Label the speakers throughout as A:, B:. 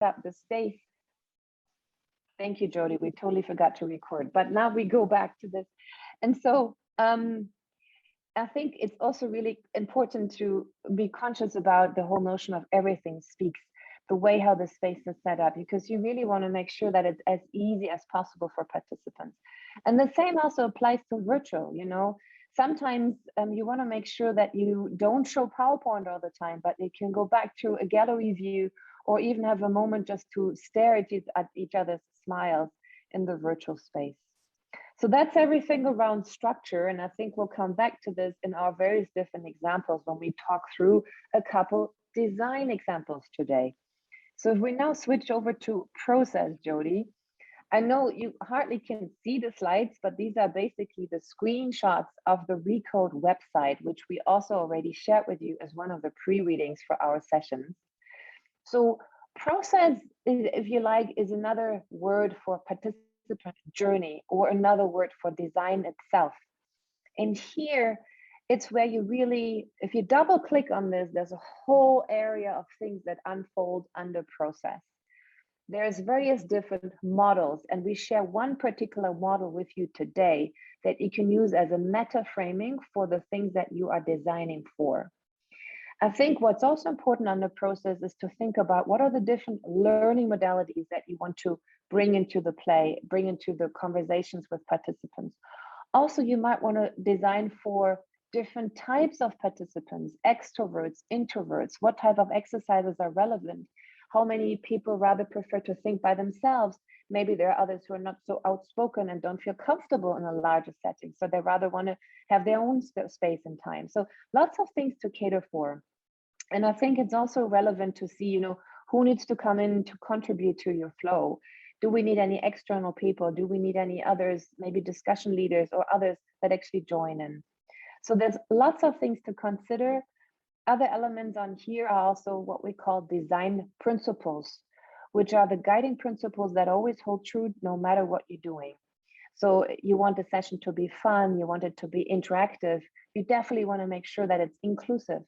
A: up the space. Thank you, Jody. We totally forgot to record, but now we go back to this. And so I think it's also really important to be conscious about the whole notion of everything speaks, the way how the space is set up, because you really want to make sure that it's as easy as possible for participants. And the same also applies to virtual, you know. Sometimes you want to make sure that you don't show PowerPoint all the time, but you can go back to a gallery view or even have a moment just to stare at each other's smiles in the virtual space. So that's everything around structure. And I think we'll come back to this in our various different examples when we talk through a couple design examples today. So if we now switch over to process, Jody, I know you hardly can see the slides, but these are basically the screenshots of the Recode website, which we also already shared with you as one of the pre-readings for our sessions. So process, if you like, is another word for participant journey, or another word for design itself. And here, it's where you really, if you double click on this, there's a whole area of things that unfold under process. There's various different models, and we share one particular model with you today that you can use as a meta framing for the things that you are designing for. I think what's also important on the process is to think about what are the different learning modalities that you want to bring into the play, bring into the conversations with participants. Also, you might want to design for different types of participants, extroverts, introverts, what type of exercises are relevant, how many people rather prefer to think by themselves. Maybe there are others who are not so outspoken and don't feel comfortable in a larger setting, so they rather want to have their own space and time. So lots of things to cater for. And I think it's also relevant to see, you know, who needs to come in to contribute to your flow. Do we need any external people? Do we need any others, maybe discussion leaders or others that actually join in? So there's lots of things to consider. Other elements on here are also what we call design principles, which are the guiding principles that always hold true no matter what you're doing. So you want the session to be fun, you want it to be interactive, you definitely want to make sure that it's inclusive.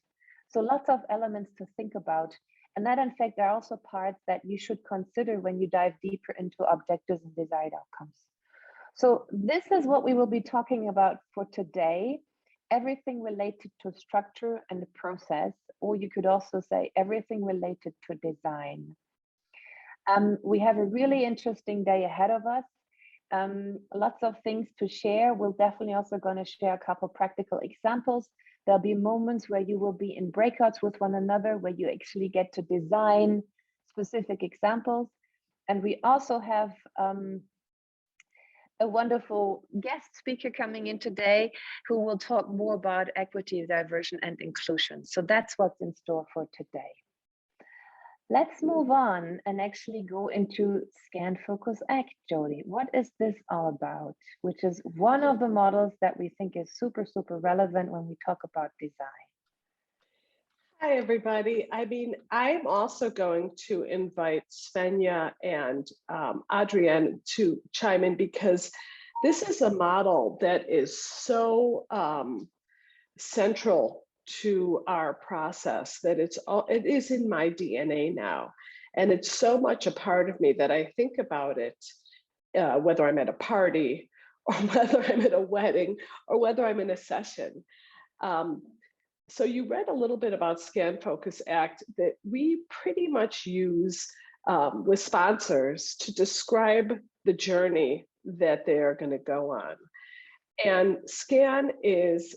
A: So lots of elements to think about. And that in fact are also parts that you should consider when you dive deeper into objectives and desired outcomes. So this is what we will be talking about for today. Everything related to structure and the process, or you could also say everything related to design. We have a really interesting day ahead of us. Lots of things to share. We're definitely also going to share a couple practical examples. There'll be moments where you will be in breakouts with one another, where you actually get to design specific examples. And we also have a wonderful guest speaker coming in today who will talk more about equity, diversity, and inclusion. So that's what's in store for today. Let's move on and actually go into Scan, Focus, Act, Jody. What is this all about? Which is one of the models that we think is super, super relevant when we talk about design.
B: Hi, everybody. I mean, I'm also going to invite Svenja and Adrienne to chime in, because this is a model that is so central to our process that it is in my DNA now. And it's so much a part of me that I think about it, whether I'm at a party or whether I'm at a wedding or whether I'm in a session. So you read a little bit about Scan, Focus, Act that we pretty much use with sponsors to describe the journey that they're going to go on. And Scan is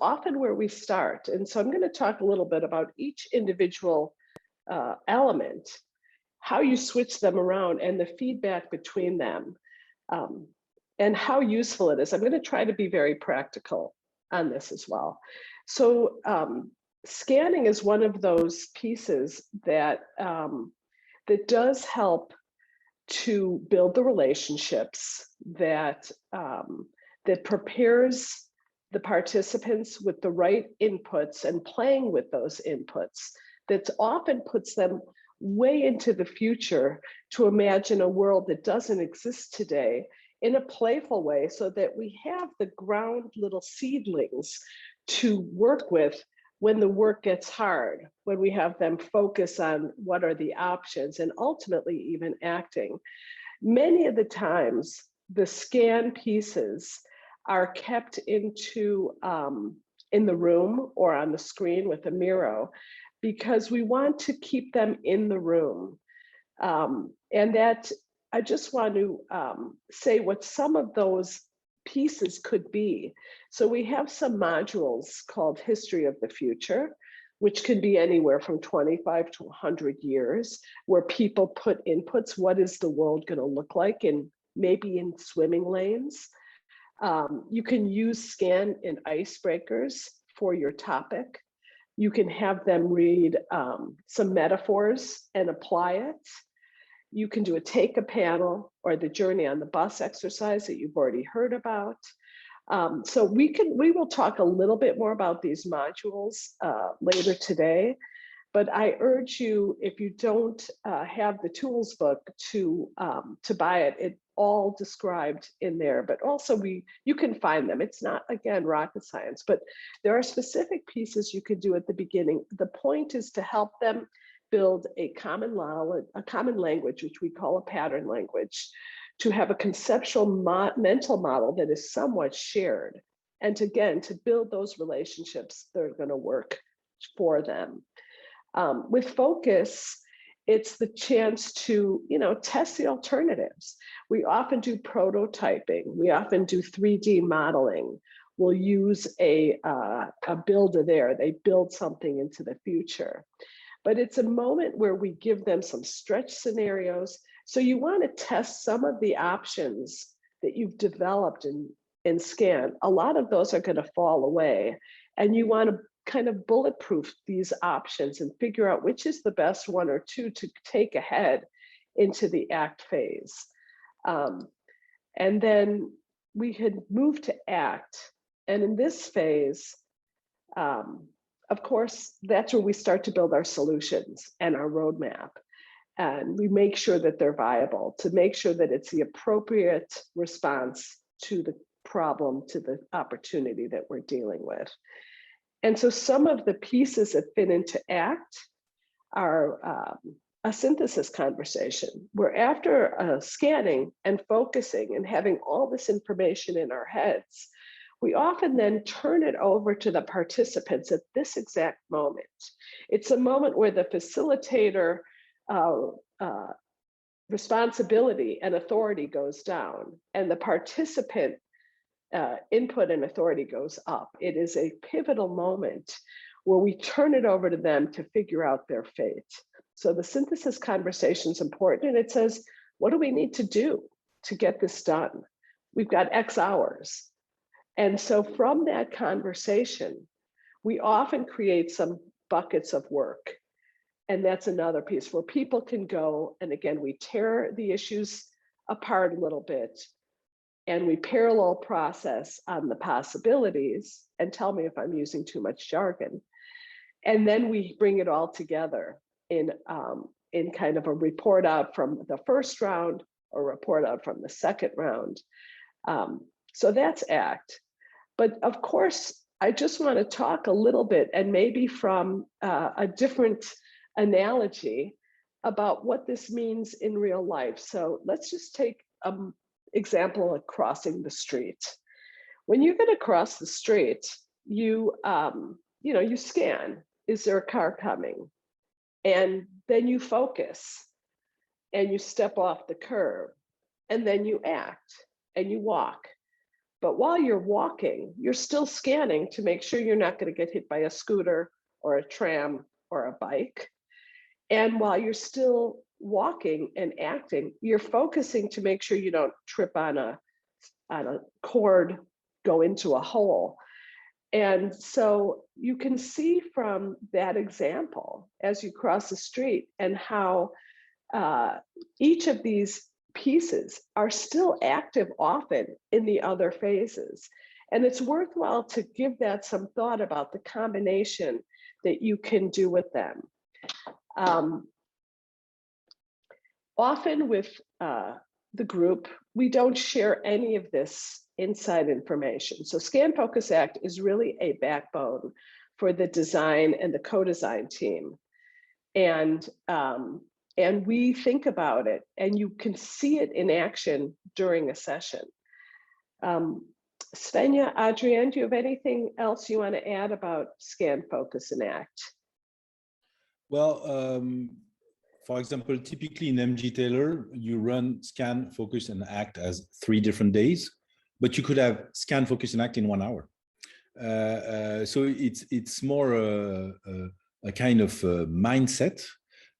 B: often where we start. And so I'm going to talk a little bit about each individual element, how you switch them around and the feedback between them, and how useful it is. I'm going to try to be very practical on this as well. So scanning is one of those pieces that that does help to build the relationships that that prepares the participants with the right inputs and playing with those inputs, that often puts them way into the future to imagine a world that doesn't exist today in a playful way, so that we have the ground little seedlings to work with when the work gets hard, when we have them focus on what are the options and ultimately even acting. Many of the times, the scan pieces are kept into in the room or on the screen with a Miro, because we want to keep them in the room. And that I just want to say what some of those pieces could be. So we have some modules called History of the Future, which could be anywhere from 25 to 100 years, where people put inputs. What is the world going to look like, in maybe in swimming lanes? You can use scan in icebreakers for your topic. You can have them read some metaphors and apply it. You can do a take a panel or the journey on the bus exercise that you've already heard about. So we will talk a little bit more about these modules later today, but I urge you, if you don't have the tools book, to buy it. It's all described in there, but also you can find them. It's not, again, rocket science, but there are specific pieces you could do at the beginning. The point is to help them build a common language, which we call a pattern language, to have a conceptual mental model that is somewhat shared, and to build those relationships that are going to work for them. With focus, it's the chance to test the alternatives. We often do prototyping. We often do 3D modeling. We'll use a builder there. They build something into the future. But it's a moment where we give them some stretch scenarios. So you want to test some of the options that you've developed in SCAN. A lot of those are going to fall away, and you want to kind of bulletproof these options and figure out which is the best one or two to take ahead into the ACT phase. And then we had moved to ACT. And in this phase, of course, that's where we start to build our solutions and our roadmap. And we make sure that they're viable, to make sure that it's the appropriate response to the problem, to the opportunity that we're dealing with. And so some of the pieces that fit into ACT are a synthesis conversation, where after scanning and focusing and having all this information in our heads, we often then turn it over to the participants at this exact moment. It's a moment where the facilitator responsibility and authority goes down, and the participant input and authority goes up. It is a pivotal moment where we turn it over to them to figure out their fate. So the synthesis conversation is important, and it says, what do we need to do to get this done? We've got X hours. And so from that conversation, we often create some buckets of work. And that's another piece where people can go, and again, we tear the issues apart a little bit, and we parallel process on the possibilities, and tell me if I'm using too much jargon. And then we bring it all together in kind of a report out from the first round or report out from the second round. So that's ACT. But of course, I just want to talk a little bit, and maybe from a different analogy, about what this means in real life. So let's just take an example of crossing the street. When you're going to cross the street, you scan. Is there a car coming? And then you focus, and you step off the curb, and then you act, and you walk. But while you're walking, you're still scanning to make sure you're not going to get hit by a scooter or a tram or a bike. And while you're still walking and acting, you're focusing to make sure you don't trip on a cord, go into a hole. And so you can see from that example as you cross the street, and how each of these pieces are still active often in the other phases. And it's worthwhile to give that some thought about the combination that you can do with them. Often with the group, we don't share any of this inside information. So Scan, Focus, Act is really a backbone for the design and the co-design team. And we think about it, and you can see it in action during a session. Svenja, Adrienne, do you have anything else you want to add about Scan, Focus, and Act?
C: Well, for example, typically in MG Taylor, you run Scan, Focus, and Act as 3 different days, but you could have Scan, Focus, and Act in 1 hour. So it's more a kind of mindset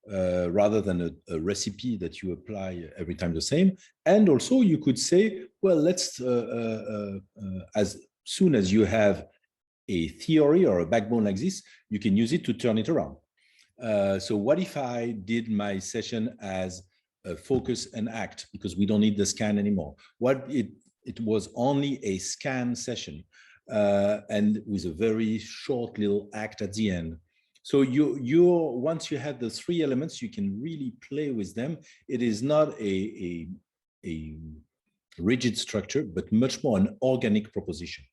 C: rather than a recipe that you apply every time the same. And also you could say, well, let's, as soon as you have a theory or a backbone like this, you can use it to turn it around. So what if I did my session as a Focus and Act, because we don't need the Scan anymore? What it was only a Scan session and with a very short little act at the end. So once you have the 3 elements, you can really play with them. It is not a rigid structure, but much more an organic proposition.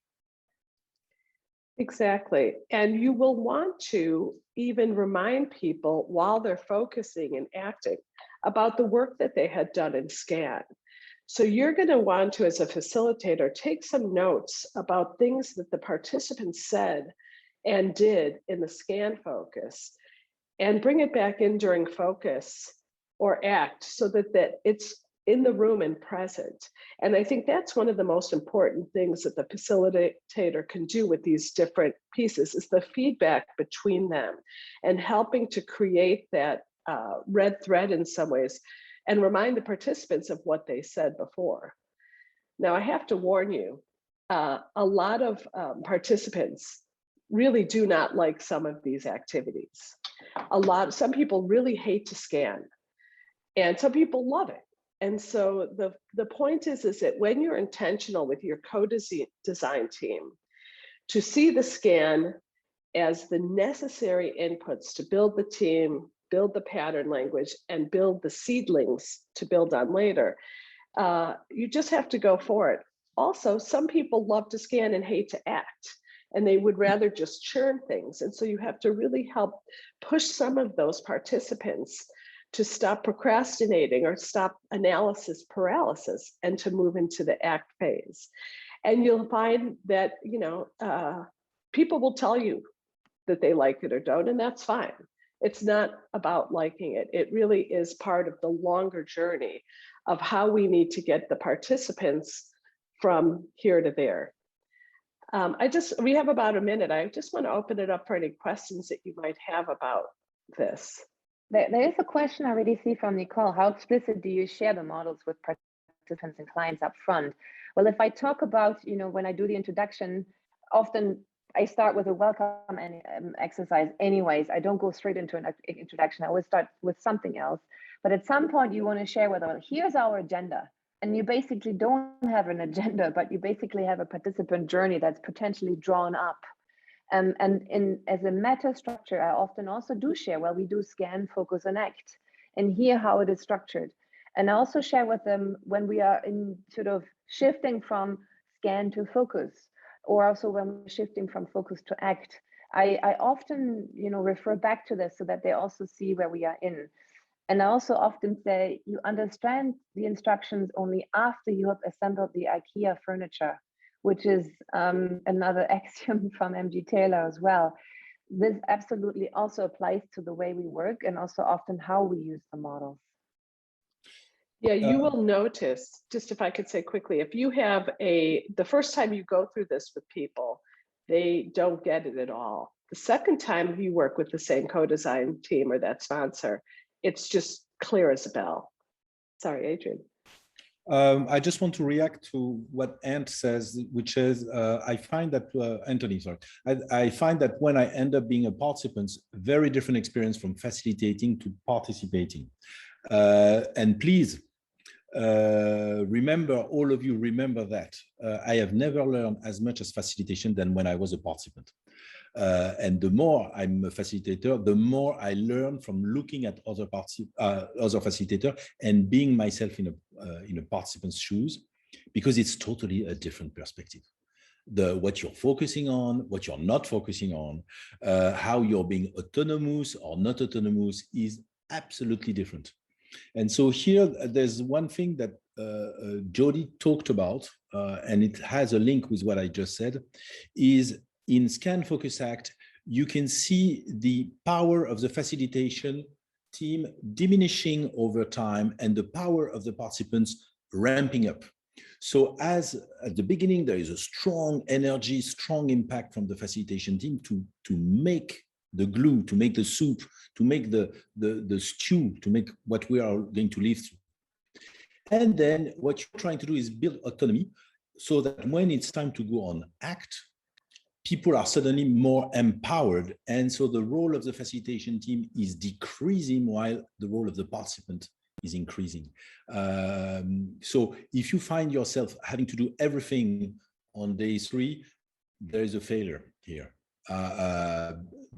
B: Exactly. And you will want to even remind people while they're focusing and acting about the work that they had done in Scan. So you're going to want to, as a facilitator, take some notes about things that the participants said and did in the Scan Focus and bring it back in during Focus or Act so that it's in the room and present. And I think that's one of the most important things that the facilitator can do with these different pieces is the feedback between them and helping to create that red thread in some ways and remind the participants of what they said before. Now, I have to warn you, a lot of participants really do not like some of these activities. Some people really hate to scan, and some people love it. And so the point is that when you're intentional with your co-design team to see the Scan as the necessary inputs to build the team, build the pattern language, and build the seedlings to build on later, you just have to go for it. Also, some people love to scan and hate to act, and they would rather just churn things. And so you have to really help push some of those participants to stop procrastinating or stop analysis paralysis and to move into the act phase. And you'll find that, people will tell you that they like it or don't, and that's fine. It's not about liking it. It really is part of the longer journey of how we need to get the participants from here to there. We have about a minute. I just want to open it up for any questions that you might have about this.
A: There is a question I already see from Nicole. How explicit do you share the models with participants and clients up front? Well, if I talk about, when I do the introduction, often I start with a welcome exercise anyways. I don't go straight into an introduction. I always start with something else. But at some point you want to share with them, here's our agenda. And you basically don't have an agenda, but you basically have a participant journey that's potentially drawn up. And as a meta structure, I often also do share, well, we do Scan, Focus, and Act, and hear how it is structured. And I also share with them when we are in sort of shifting from Scan to Focus, or also when we're shifting from Focus to Act. I often, refer back to this so that they also see where we are in. And I also often say, you understand the instructions only after you have assembled the IKEA furniture, which is another axiom from MG Taylor as well. This absolutely also applies to the way we work and also often how we use the models.
B: Yeah, you will notice, just if I could say quickly, if you have the first time you go through this with people, they don't get it at all. The second time you work with the same co-design team or that sponsor, it's just clear as a bell. Sorry, Adrian.
C: I just want to react to what Ant says, which is, I find that, Anthony, sorry. I find that when I end up being a participant, very different experience from facilitating to participating. And please, remember, all of you remember that. I have never learned as much as facilitation than when I was a participant. And the more I'm a facilitator, the more I learn from looking at other facilitator and being myself in a participant's shoes, because it's totally a different perspective. what you're focusing on, what you're not focusing on, how you're being autonomous or not autonomous is absolutely different. And so here, there's one thing that Jody talked about, and it has a link with what I just said, is in Scan Focus Act, you can see the power of the facilitation team diminishing over time and the power of the participants ramping up. So as at the beginning, there is a strong energy, strong impact from the facilitation team to make the glue, to make the soup, to make the stew, to make what we are going to live through. And then what you're trying to do is build autonomy so that when it's time to go on ACT, people are suddenly more empowered. And so the role of the facilitation team is decreasing while the role of the participant is increasing. So if you find yourself having to do everything on day 3, there is a failure here.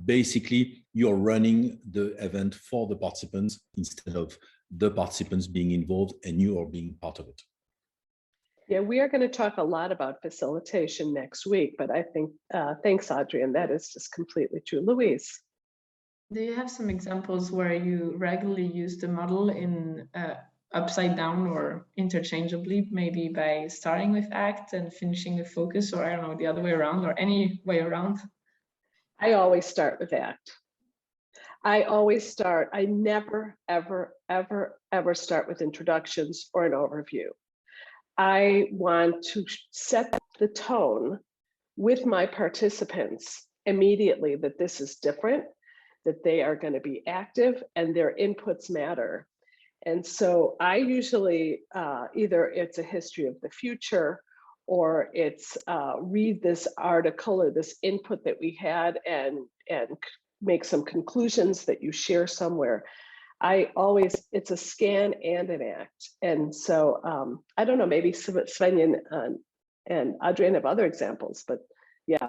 C: Basically, you're running the event for the participants instead of the participants being involved and you are being part of it.
B: Yeah, we are going to talk a lot about facilitation next week, but I think, thanks, Adrian, that is just completely true. Louise.
D: Do you have some examples where you regularly use the model in upside down or interchangeably, maybe by starting with ACT and finishing with focus, or I don't know, the other way around, or any way around?
B: I always start with ACT. I never, ever, ever, ever start with introductions or an overview. I want to set the tone with my participants immediately that this is different, that they are going to be active and their inputs matter. And so I usually, either it's a history of the future or it's read this article or this input that we had and make some conclusions that you share somewhere. It's a scan and an ACT. And so I don't know, maybe Svenja and Adrian have other examples, but yeah.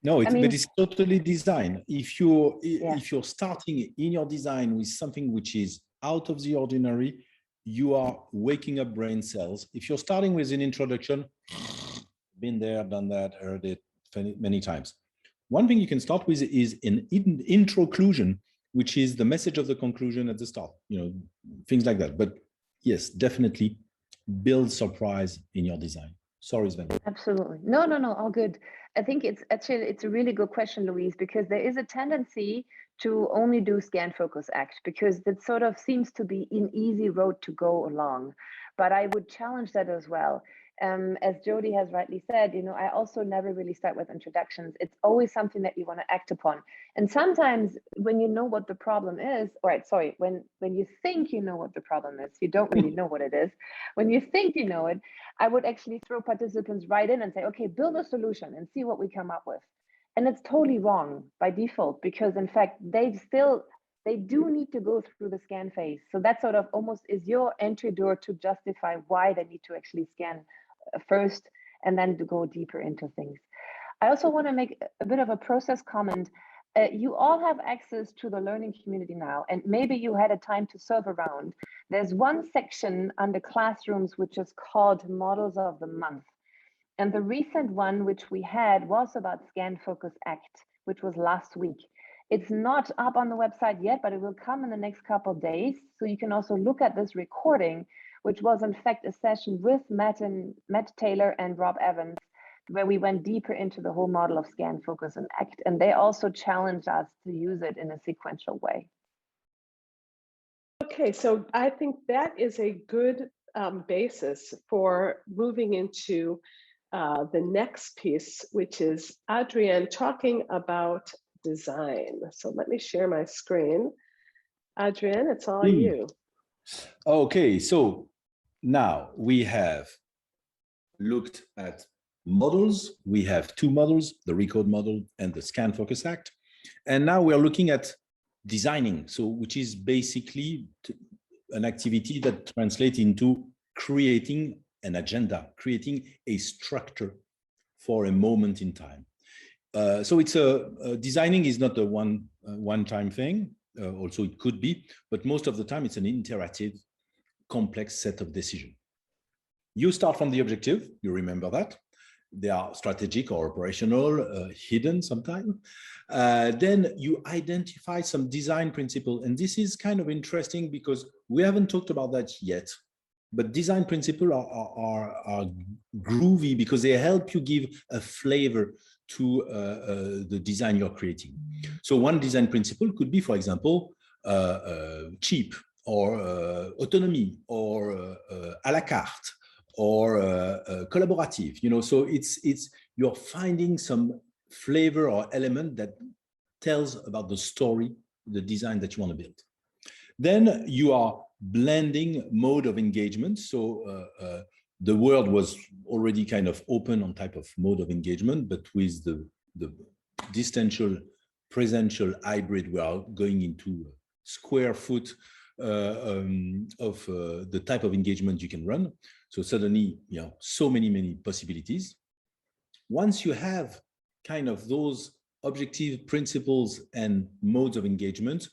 C: No, but it's totally design. If you're starting in your design with something which is out of the ordinary, you are waking up brain cells. If you're starting with an introduction, been there, done that, heard it many times. One thing you can start with is an introclusion, which is the message of the conclusion at the start, things like that. But yes, definitely build surprise in your design. Sorry, Sven.
A: Absolutely. No, all good. I think it's a really good question, Louise, because there is a tendency to only do Scan Focus ACT because that sort of seems to be an easy road to go along. But I would challenge that as well. As Jody has rightly said, I also never really start with introductions. It's always something that you want to act upon. And sometimes when you know what the problem is, when you think you know what the problem is, you don't really know what it is. When you think you know it, I would actually throw participants right in and say, okay, build a solution and see what we come up with. And it's totally wrong by default, because in fact, they do need to go through the scan phase. So that sort of almost is your entry door to justify why they need to actually scan first and then to go deeper into things. I also want to make a bit of a process comment. You all have access to the learning community now, and maybe you had a time to surf around. There's one section under classrooms which is called Models of the Month. And the recent one which we had was about Scan Focus ACT, which was last week. It's not up on the website yet, but it will come in the next couple of days. So you can also look at this recording, which was in fact a session with Matt Taylor and Rob Evans, where we went deeper into the whole model of Scan, Focus, and ACT. And they also challenged us to use it in a sequential way.
B: Okay, so I think that is a good basis for moving into the next piece, which is Adrienne talking about design. So let me share my screen. Adrienne, it's all you.
C: Okay, so now we have looked at models. We have two models, the Recode model and the Scan Focus ACT. And now we're looking at designing, so which is basically an activity that translates into creating an agenda, creating a structure for a moment in time. So it's designing is not a one-time thing. Also, it could be, but most of the time it's an interactive, complex set of decisions. You start from the objective, you remember that. They are strategic or operational, hidden sometimes. Then you identify some design principle. And this is kind of interesting because we haven't talked about that yet. But design principles are groovy because they help you give a flavor to the design you're creating. So one design principle could be, for example, cheap, or autonomy, or à la carte, or collaborative. You know, so it's you're finding some flavor or element that tells about the story, the design that you want to build. Then you are blending mode of engagement. So the world was already kind of open on type of mode of engagement, but with the distantial, presential, hybrid, we are going into square foot of the type of engagement you can run. So suddenly, you know, so many possibilities. Once you have kind of those objective principles and modes of engagement,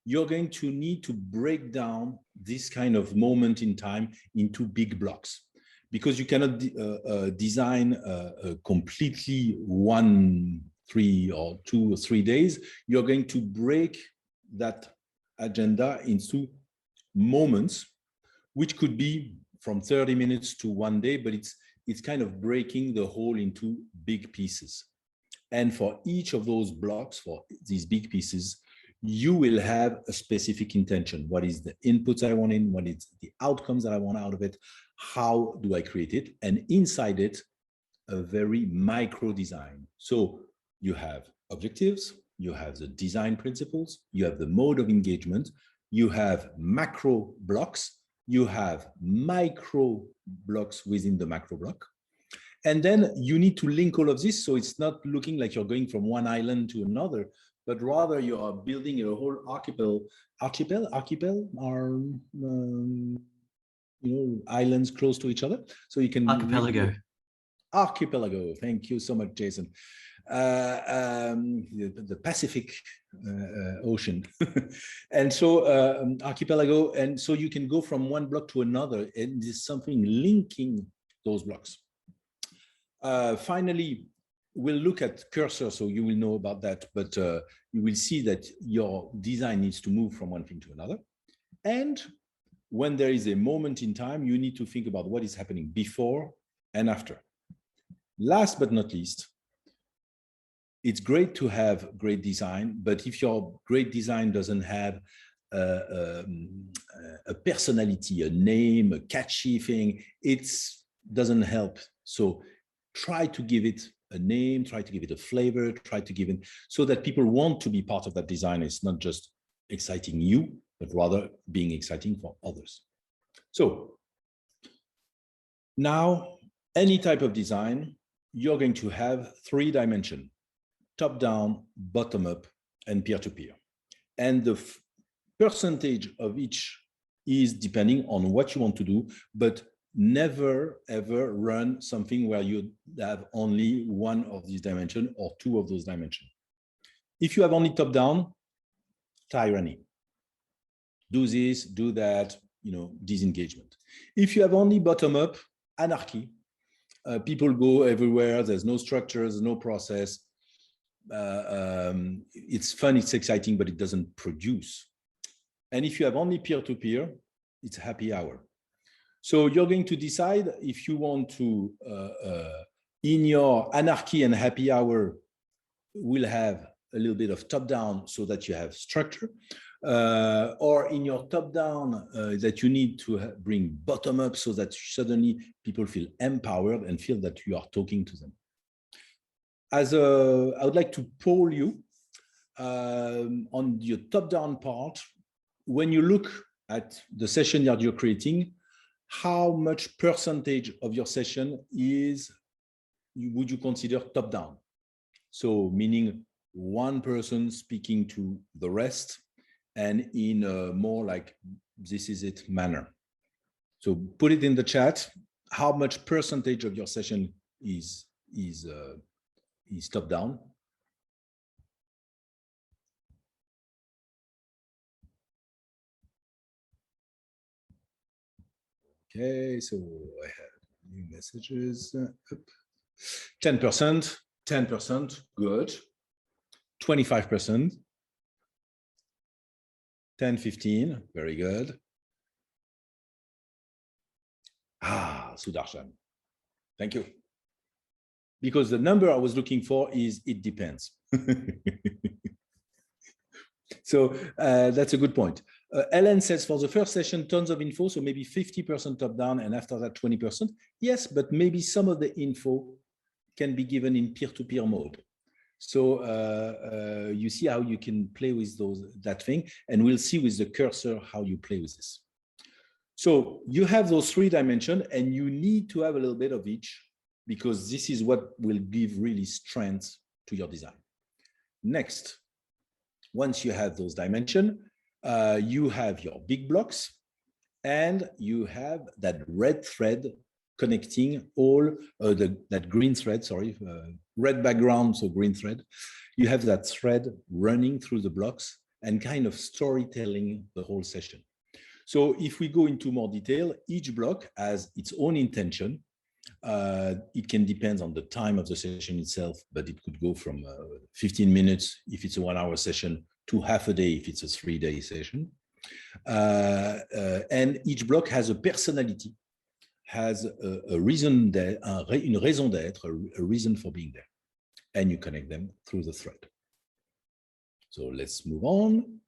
C: you're going to need to break down this kind of moment in time into big blocks, because you cannot design completely 1, 3 or 2 or 3 days. You're going to break that agenda into moments, which could be from 30 minutes to 1 day, but it's kind of breaking the whole into big pieces. And for each of those blocks, for these big pieces, you will have a specific intention. What is the inputs I want in? What is the outcomes that I want out of it? How do I create it? And inside it, a very micro design. So you have objectives, you have the design principles, you have the mode of engagement, you have macro blocks, you have micro blocks within the macro block. And then you need to link all of this, so it's not looking like you're going from one island to another, but rather you are building a whole archipel are you know, islands close to each other, so you can archipelago. Thank you so much, Jason. The Pacific Ocean. And so archipelago, and so you can go from one block to another, and there's something linking those blocks. Finally, we'll look at cursor, so you will know about that, but you will see that your design needs to move from one thing to another. And when there is a moment in time, you need to think about what is happening before and after. Last but not least, it's great to have great design, but if your great design doesn't have a personality, a name, a catchy thing, it doesn't help. So try to give it a name, try to give it a flavor, try to give it so that people want to be part of that design. It's not just exciting you, but rather being exciting for others. So now, any type of design, you're going to have 3 dimensions: top down, bottom up, and peer-to-peer. And the percentage of each is depending on what you want to do, but never ever run something where you have only one of these dimensions or 2 of those dimensions. If you have only top down, tyranny. Do this, do that, you know, disengagement. If you have only bottom up, anarchy. People go everywhere. There's no structures, no process. It's fun, it's exciting, but it doesn't produce. And if you have only peer-to-peer, it's happy hour. So you're going to decide if you want to, in your anarchy and happy hour, will have a little bit of top-down so that you have structure, or in your top-down that you need to bring bottom-up so that suddenly people feel empowered and feel that you are talking to them. I would like to poll you on your top-down part. When you look at the session that you're creating, how much percentage of your session would you consider top-down? So meaning one person speaking to the rest and in a more like this is it manner. So put it in the chat, how much percentage of your session is top-down. Okay, so I have new messages. 10%, 10%, good. 25%, 10, 15, very good. Ah, Sudarshan, thank you. Because the number I was looking for is it depends. So that's a good point. Ellen says for the first session, tons of info, so maybe 50% top down and after that 20%. Yes, but maybe some of the info can be given in peer-to-peer mode. So you see how you can play with that thing, and we'll see with the cursor how you play with this. So you have those 3 dimensions, and you need to have a little bit of each, because this is what will give really strength to your design. Next, once you have those dimensions, you have your big blocks, and you have that red thread connecting all that green thread, sorry, red background, so green thread. You have that thread running through the blocks and kind of storytelling the whole session. So if we go into more detail, each block has its own intention. It can depend on the time of the session itself, but it could go from 15 minutes if it's a 1-hour session to half a day if it's a 3-day session. And each block has a personality, has a reason, une raison d'être, a reason for being there. And you connect them through the thread. So let's move on.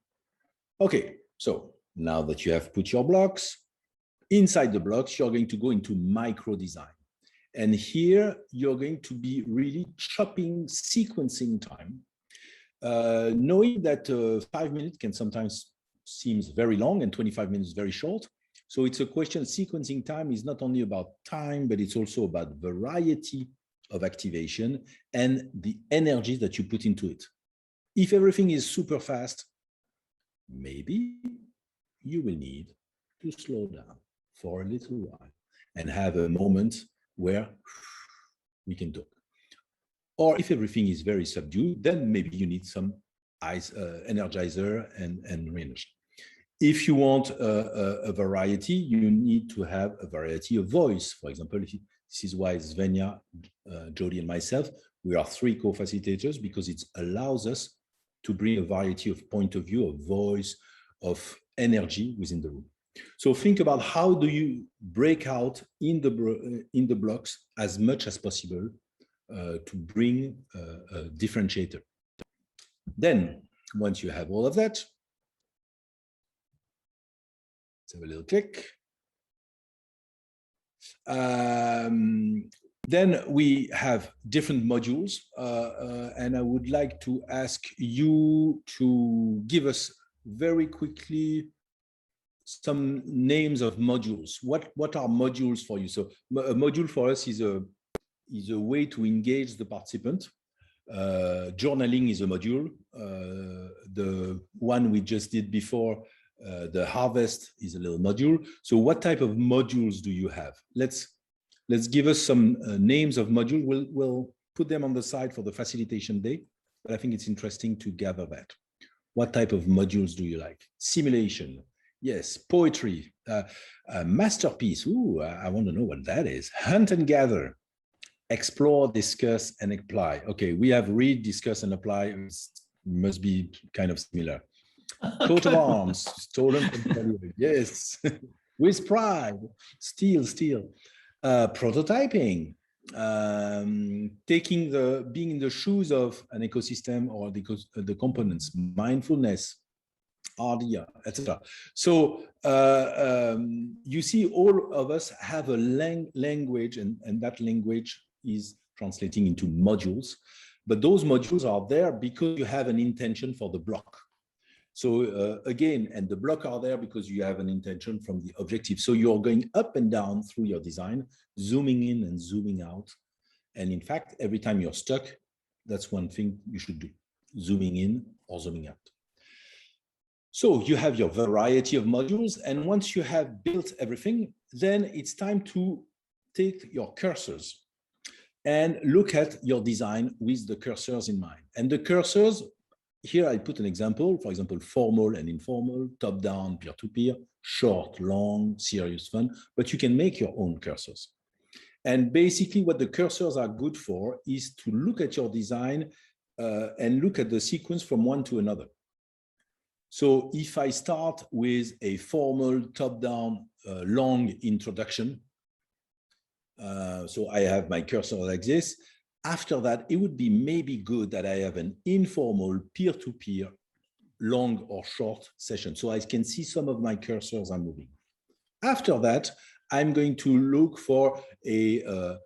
C: Okay, so now that you have put your blocks, inside the blocks, you're going to go into micro design. And here you're going to be really chopping, sequencing time, knowing that 5 minutes can sometimes seem very long and 25 minutes very short. So it's a question, sequencing time is not only about time, but it's also about variety of activation and the energy that you put into it. If everything is super fast, maybe you will need to slow down for a little while and have a moment where we can talk. Or if everything is very subdued, then maybe you need some energizer and range. If you want a variety, you need to have a variety of voice. For example, this is why Svenja, Jody, and myself, we are 3 co-facilitators, because it allows us to bring a variety of point of view, of voice, of energy within the room. So think about how do you break out in the blocks as much as possible to bring a differentiator. Then, once you have all of that, let's have a little click. Then we have different modules, and I would like to ask you to give us very quickly some names of modules. What are modules for you? So a module for us is a way to engage the participant. Journaling is a module. The one we just did before, the harvest, is a little module. So what type of modules do you have? Let's give us some names of modules. We'll put them on the side for the facilitation day, but I think it's interesting to gather that. What type of modules do you like? Simulation, yes. Poetry, masterpiece. Ooh, I want to know what that is. Hunt and gather, explore, discuss, and apply. Okay, we have read, discuss, and apply. It must be kind of similar. Coat of arms, stolen from yes. With pride, steal. Prototyping, being in the shoes of an ecosystem or the components, mindfulness, RDR, etc. So you see, all of us have a language, and that language is translating into modules. But those modules are there because you have an intention for the block. So again, and the block are there because you have an intention from the objective. So you're going up and down through your design, zooming in and zooming out. And in fact, every time you're stuck, that's one thing you should do, zooming in or zooming out. So you have your variety of modules. And once you have built everything, then it's time to take your cursors and look at your design with the cursors in mind. And the cursors, here I put an example, for example, formal and informal, top-down, peer-to-peer, short, long, serious, fun, but you can make your own cursors. And basically what the cursors are good for is to look at your design and look at the sequence from one to another. So if I start with a formal top-down long introduction, so I have my cursor like this, after that, it would be maybe good that I have an informal peer-to-peer long or short session. So I can see some of my cursors are moving. After that, I'm going to look for a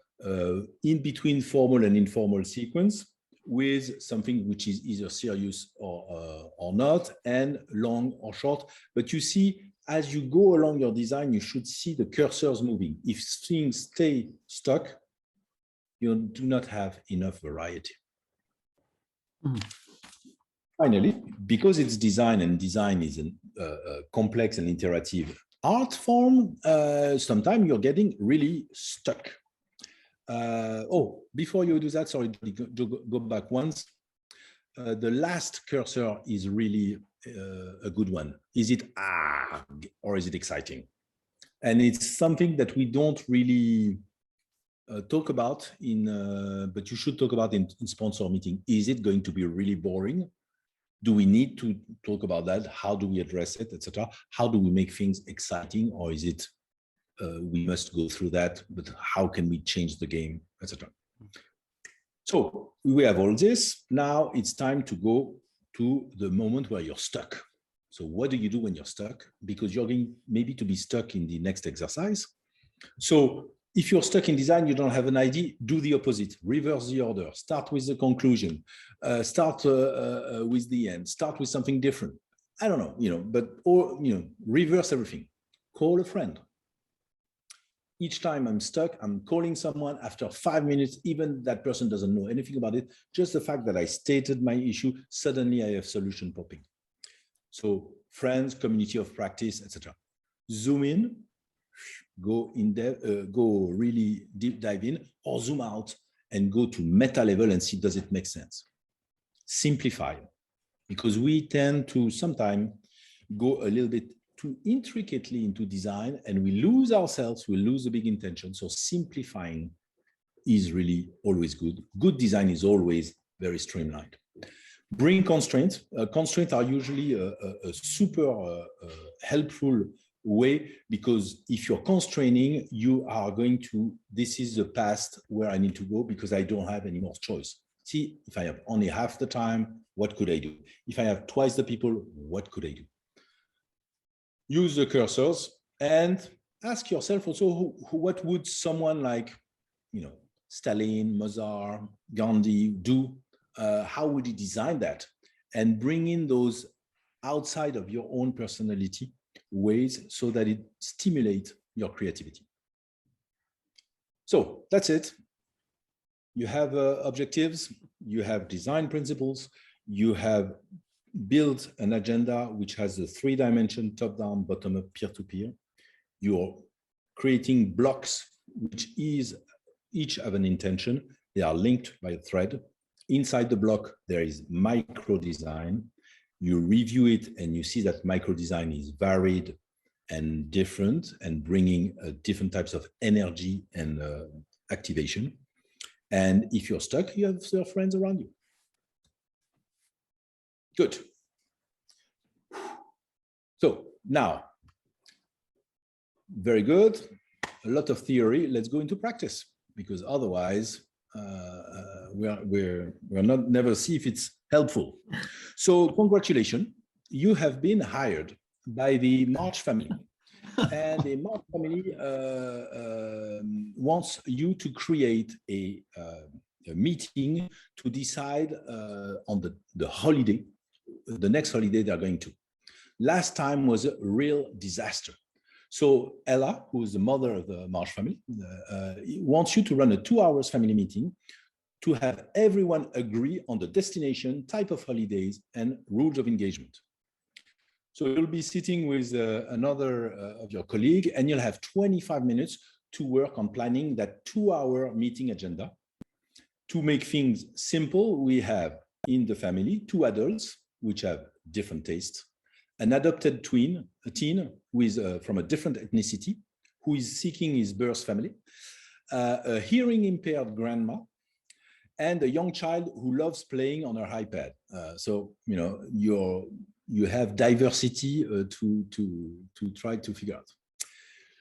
C: in-between formal and informal sequence with something which is either serious or not, and long or short. But you see, as you go along your design, you should see the cursors moving. If things stay stuck, you do not have enough variety. Finally, because it's design and design is a complex and iterative art form, sometimes you're getting really stuck. Before you do that, sorry, go back once. The last cursor is really a good one. Is it or is it exciting? And it's something that we don't really talk about but you should talk about in sponsor meeting. Is it going to be really boring? Do we need to talk about that? How do we address it, etc.? How do we make things exciting, or is it we must go through that, but how can we change the game, etc.? So we have all this. Now it's time to go to the moment where you're stuck. So what do you do when you're stuck? Because you're going maybe to be stuck in the next exercise. So if you're stuck in design, you don't have an idea, do the opposite, reverse the order, start with the conclusion, start with the end, start with something different. I don't know, reverse everything. Call a friend. Each time I'm stuck, I'm calling someone. After 5 minutes, even that person doesn't know anything about it. Just the fact that I stated my issue, suddenly I have solution popping. So friends, community of practice, etc. Zoom in, go in depth, go really deep dive in, or zoom out and go to meta level and see, does it make sense? Simplify, because we tend to sometimes go a little bit too intricately into design and we lose ourselves, we lose the big intention. So simplifying is really always good. Good design is always very streamlined. Bring constraints. Constraints are usually a super helpful way, because if you're constraining, you are going to, this is the past where I need to go because I don't have any more choice. See, if I have only half the time, what could I do? If I have twice the people, what could I do? Use the cursors and ask yourself also, what would someone like, Stalin, Mozart, Gandhi do? How would he design that? And bring in those outside of your own personality ways so that it stimulates your creativity. So that's it. You have objectives, you have design principles, you have built an agenda which has a 3-dimension, top-down, bottom-up, peer-to-peer. You're creating blocks which each have an intention. They are linked by a thread. Inside the block, there is micro design. You review it and you see that micro design is varied and different and bringing different types of energy and activation. And if you're stuck, you have your friends around you. Good. So now, very good. A lot of theory. Let's go into practice, because otherwise we're not never see if it's helpful. So congratulations, you have been hired by the March family, and the March family wants you to create a meeting to decide on the holiday, the next holiday they're going to. Last time was a real disaster. So Ella, who is the mother of the March family, wants you to run a 2-hour family meeting to have everyone agree on the destination, type of holidays, and rules of engagement. So you'll be sitting with another of your colleague, and you'll have 25 minutes to work on planning that 2-hour meeting agenda. To make things simple, we have in the family 2 adults, which have different tastes, an adopted teen who is from a different ethnicity, who is seeking his birth family, a hearing impaired grandma, and a young child who loves playing on her iPad. So you have diversity to try to figure out.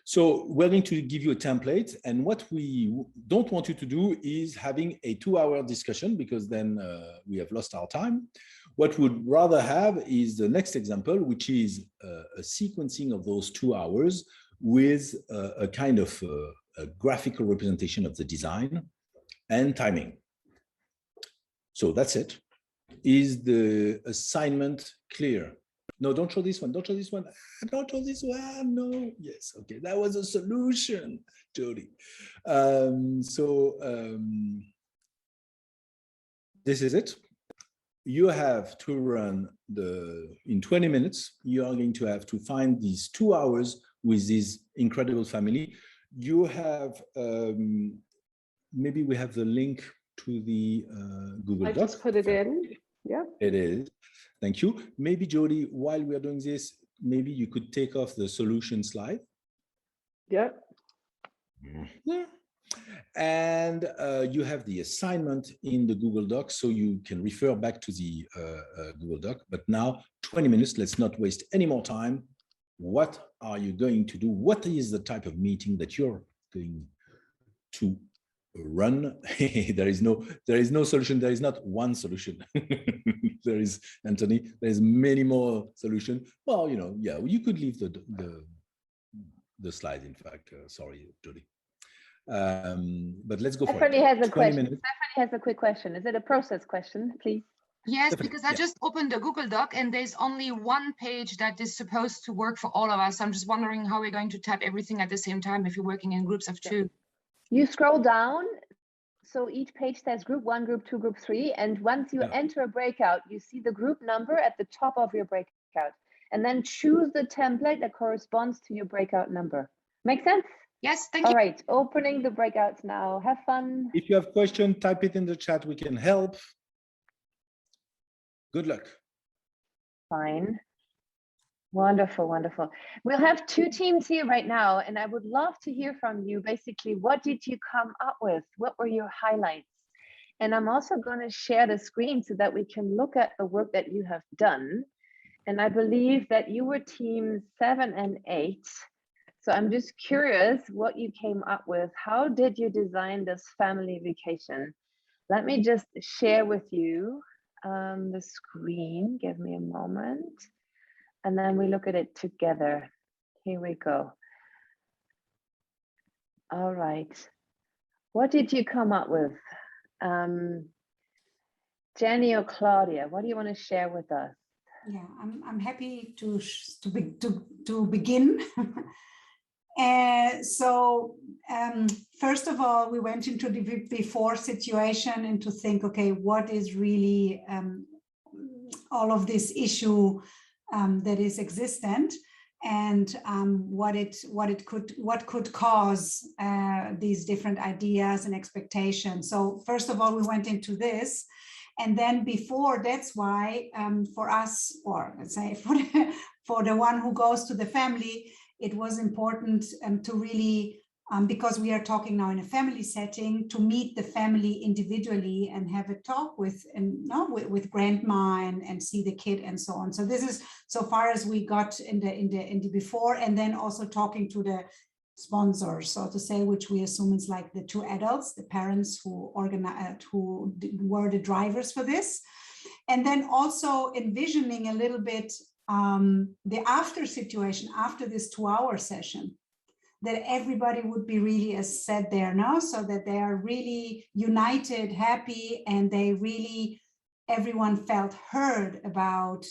C: So we're going to give you a template, and what we don't want you to do is having a 2-hour discussion, because then we have lost our time. What we'd rather have is the next example, which is a sequencing of those 2 hours with a kind of a graphical representation of the design and timing. So that's it. Is the assignment clear? No, don't show this one. Don't show this one. Don't show this one. No. Yes. Okay. That was a solution, Jody. This is it. You have to run in 20 minutes. You are going to have to find these 2 hours with this incredible family. You have, maybe we have the link to the Google Doc.
B: I just put it in. Yeah.
C: It is. Thank you. Maybe, Jody, while we are doing this, maybe you could take off the solution slide.
B: Yeah.
C: Yeah. And you have the assignment in the Google Doc, so you can refer back to the Google Doc. But now, 20 minutes, let's not waste any more time. What are you going to do? What is the type of meeting that you're going to run? There is no solution. There is not one solution. There is, Anthony, there's many more solutions. Well, yeah, you could leave the slide, in fact. Sorry, Jody. But let's go for it.
A: Stephanie has a question. Stephanie has a quick question. Is it a process question, please?
E: Yes, because I just opened the Google Doc and there's only one page that is supposed to work for all of us. I'm just wondering how we're going to type everything at the same time if you're working in groups of 2.
A: You scroll down. So each page says group 1, group 2, group 3. And once you enter a breakout, you see the group number at the top of your breakout. And then choose the template that corresponds to your breakout number. Make sense?
E: Yes, thank you.
A: All right, opening the breakouts now. Have fun.
C: If you have questions, type it in the chat. We can help. Good luck.
A: Fine. Wonderful, wonderful. We'll have 2 teams here right now, and I would love to hear from you. Basically, what did you come up with? What were your highlights? And I'm also going to share the screen so that we can look at the work that you have done. And I believe that you were teams 7 and 8. So I'm just curious what you came up with. How did you design this family vacation? Let me just share with you the screen. Give me a moment. And then we look at it together. Here we go. All right. What did you come up with? Jenny or Claudia, what do you want to share with us?
F: Yeah, I'm happy to begin. First of all, we went into the before situation and to think, okay, what is really all of this issue that is existent, and what could cause these different ideas and expectations. So first of all, we went into this, and then before, that's why for us, or let's say for the one who goes to the family, it was important to really, because we are talking now in a family setting, to meet the family individually and have a talk with grandma and see the kid and so on. So this is so far as we got in the before, and then also talking to the sponsors, so to say, which we assume is like the 2 adults, the parents who were the drivers for this, and then also envisioning a little bit the after situation after this 2-hour session, that everybody would be really, as said there now, so that they are really united, happy, and they really, everyone felt heard about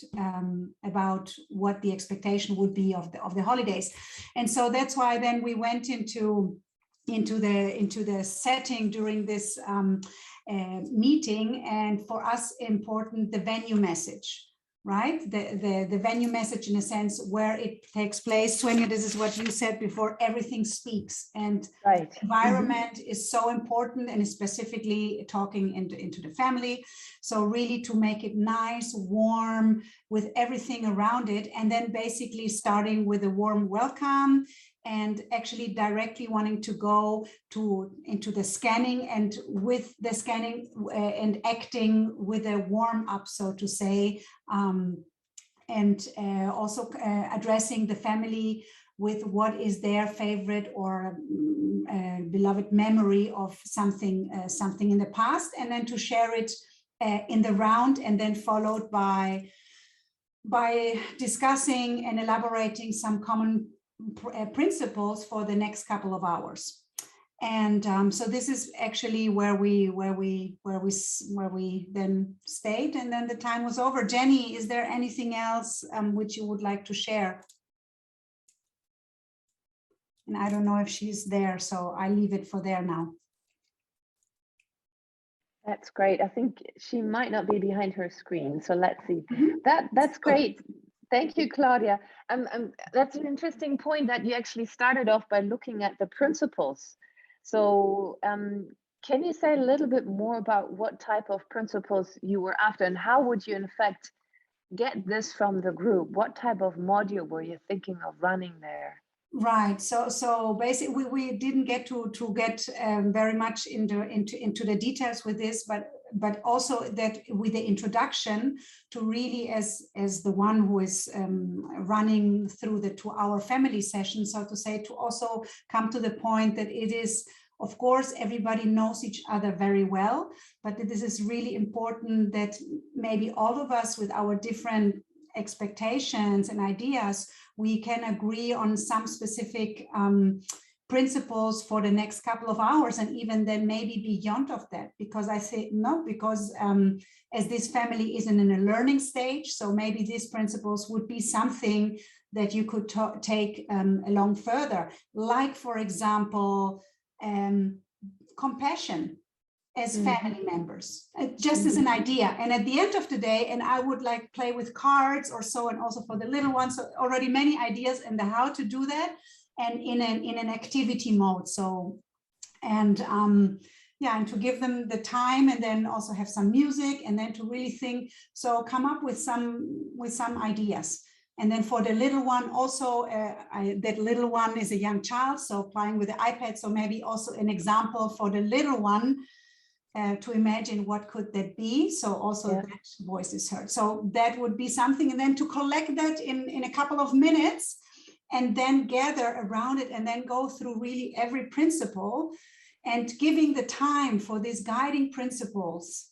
F: what the expectation would be of the holidays. And so that's why then we went into the setting during this meeting, and for us important, the venue message. Right, the venue message, in a sense, where it takes place. Svenja, this is what you said before, everything speaks, and
A: right.
F: Environment is so important, and specifically talking into the family. So really to make it nice, warm, with everything around it, and then basically starting with a warm welcome, and actually directly wanting to go into the scanning, and with the scanning and acting with a warm up, so to say, and also addressing the family with what is their favorite or beloved memory of something in the past, and then to share it in the round, and then followed by discussing and elaborating some common principles for the next couple of hours. And so this is actually where we then stayed, and then the time was over. Jenny, is there anything else which you would like to share? And I don't know if she's there, so I leave it for there now.
A: That's great. I think she might not be behind her screen, so let's see.
F: Mm-hmm.
A: That's great. Thank you, Claudia. That's an interesting point that you actually started off by looking at the principles. So can you say a little bit more about what type of principles you were after, and how would you in fact get this from the group? What type of module were you thinking of running there?
F: Right. So basically, we didn't get to get very much into the details with this, but also that with the introduction to really as the one who is running through the 2-hour family session, so to say, to also come to the point that it is, of course, everybody knows each other very well, but that this is really important that maybe all of us with our different expectations and ideas, we can agree on some specific principles for the next couple of hours, and even then maybe beyond of that, because I say no, because as this family is in a learning stage, so maybe these principles would be something that you could take along further, like, for example, compassion as family members, just as an idea. And at the end of the day, and I would like play with cards or so, and also for the little ones, so already many ideas and how to do that, and in an activity mode. So, and yeah, and to give them the time, and then also have some music, and then to really think, so come up with some ideas. And then for the little one also, that little one is a young child, so playing with the iPad, so maybe also an example for the little one to imagine what could that be. So also that voice is heard. So that would be something, and then to collect that in a couple of minutes, and then gather around it, and then go through really every principle, and giving the time for these guiding principles,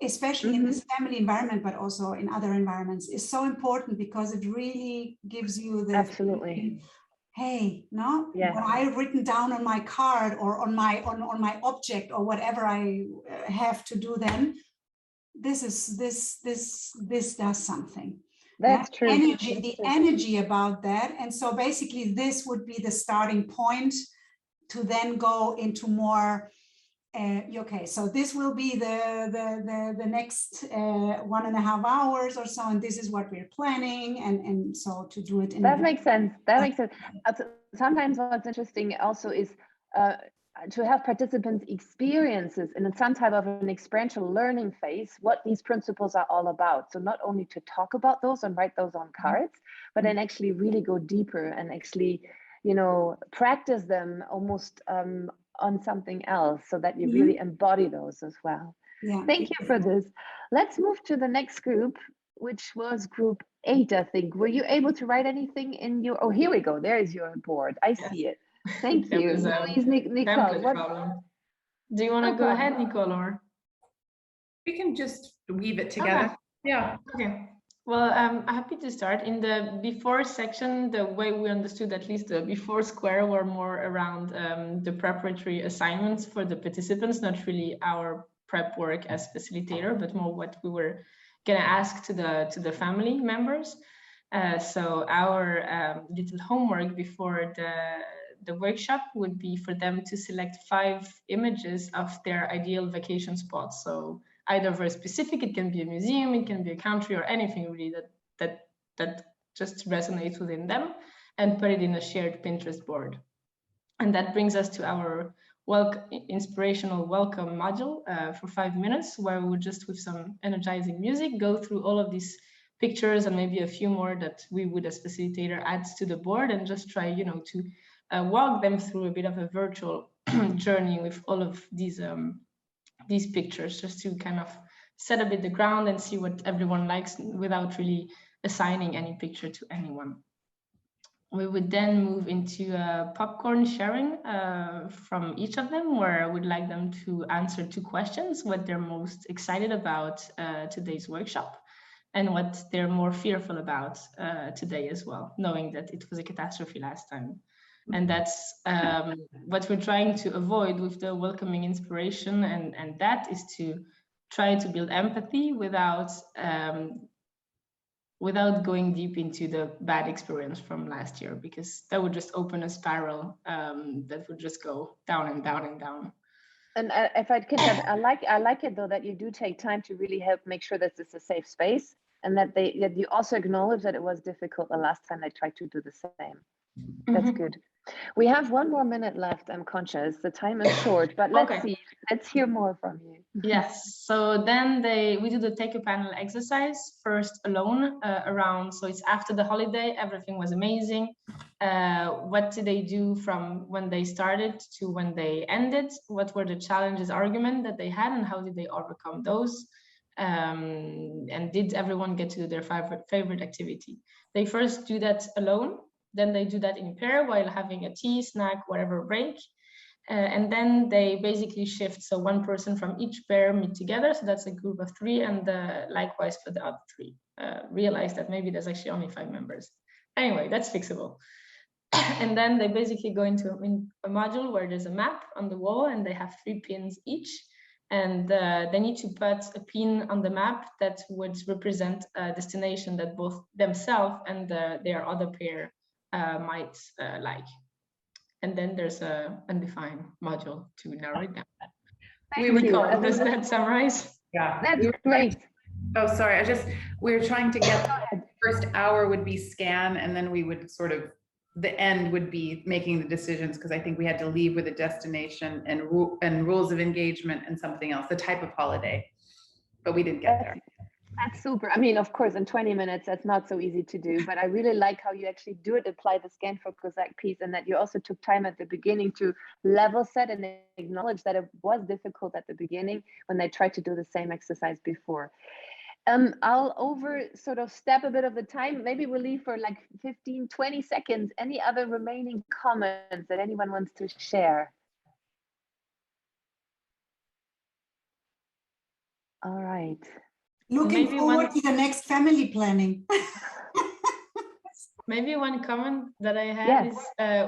F: especially in this family environment, but also in other environments, is so important, because it really gives you the
A: absolutely.
F: Hey, no, what I've written down on my card or on my object or whatever I have to do, then this does something.
A: That's true.
F: Energy about that. And so basically this would be the starting point to then go into more okay, so this will be the next 1.5 hours or so, and this is what we're planning, and so to do it in
A: that makes sense. That makes sense. Sometimes what's interesting also is to have participants experiences in some type of an experiential learning phase what these principles are all about. So not only to talk about those and write those on cards, but then actually really go deeper and actually, you know, practice them almost on something else, so that you really embody those as well. Thank you for this. Let's move to the next group, which was group 8, I think. Were you able to write anything in your, oh, here we go, there is your board, I see it. Thank you. Please, Nicole.
D: Do you want to go ahead, Nicole, or?
G: We can just weave it together.
D: Okay.
G: Yeah.
D: Okay. Well, I'm happy to start. In the before section, the way we understood at least the before square were more around the preparatory assignments for the participants, not really our prep work as facilitator, but more what we were gonna ask to the family members. So our little homework before the workshop would be for them to select 5 images of their ideal vacation spots. So either very specific, it can be a museum, it can be a country, or anything really that just resonates within them, and put it in a shared Pinterest board. And that brings us to our inspirational welcome module for 5 minutes, where we would just, with some energizing music, go through all of these pictures and maybe a few more that we would as facilitator add to the board, and just try, you know, to walk them through a bit of a virtual journey with all of these pictures, just to kind of set a bit the ground and see what everyone likes without really assigning any picture to anyone. We would then move into popcorn sharing from each of them, where I would like them to answer 2 questions: what they're most excited about today's workshop, and what they're more fearful about today as well, knowing that it was a catastrophe last time. And that's what we're trying to avoid with the welcoming inspiration, and that is to try to build empathy without going deep into the bad experience from last year, because that would just open a spiral that would just go down and down and down.
A: And if I could add, I like it though that you do take time to really help make sure that this is a safe space, and that you also acknowledge that it was difficult the last time they tried to do the same. That's good. We have 1 more minute left. I'm conscious the time is short, but let's see. Let's hear more from you.
D: Yes. So then we do the take a panel exercise first alone around. So it's after the holiday. Everything was amazing. What did they do from when they started to when they ended? What were the challenges, argument that they had, and how did they overcome those? And did everyone get to do their favorite activity? They first do that alone. Then they do that in pair while having a tea, snack, whatever break. And then they basically shift. So 1 person from each pair meet together. So that's a group of 3, and likewise for the other 3. Realize that maybe there's actually only 5 members. Anyway, that's fixable. And then they basically go into a module where there's a map on the wall, and they have 3 pins each. And they need to put a pin on the map that would represent a destination that both themselves and their other pair might like. And then there's a undefined module to narrow it down. Does that summarize?
G: Yeah.
A: That's great.
G: Oh, sorry. We were trying to get the first hour would be scan, and then we would sort of, the end would be making the decisions, because I think we had to leave with a destination and rules of engagement and something else, the type of holiday, but we didn't get there.
A: That's super. I mean, of course, in 20 minutes, that's not so easy to do, but I really like how you actually do it, apply the scan focus act piece, and that you also took time at the beginning to level set and acknowledge that it was difficult at the beginning when they tried to do the same exercise before. I'll sort of step a bit of the time. Maybe we'll leave for like 15, 20 seconds. Any other remaining comments that anyone wants to share? All right.
F: Looking forward to the next family planning.
D: Maybe one comment that I have is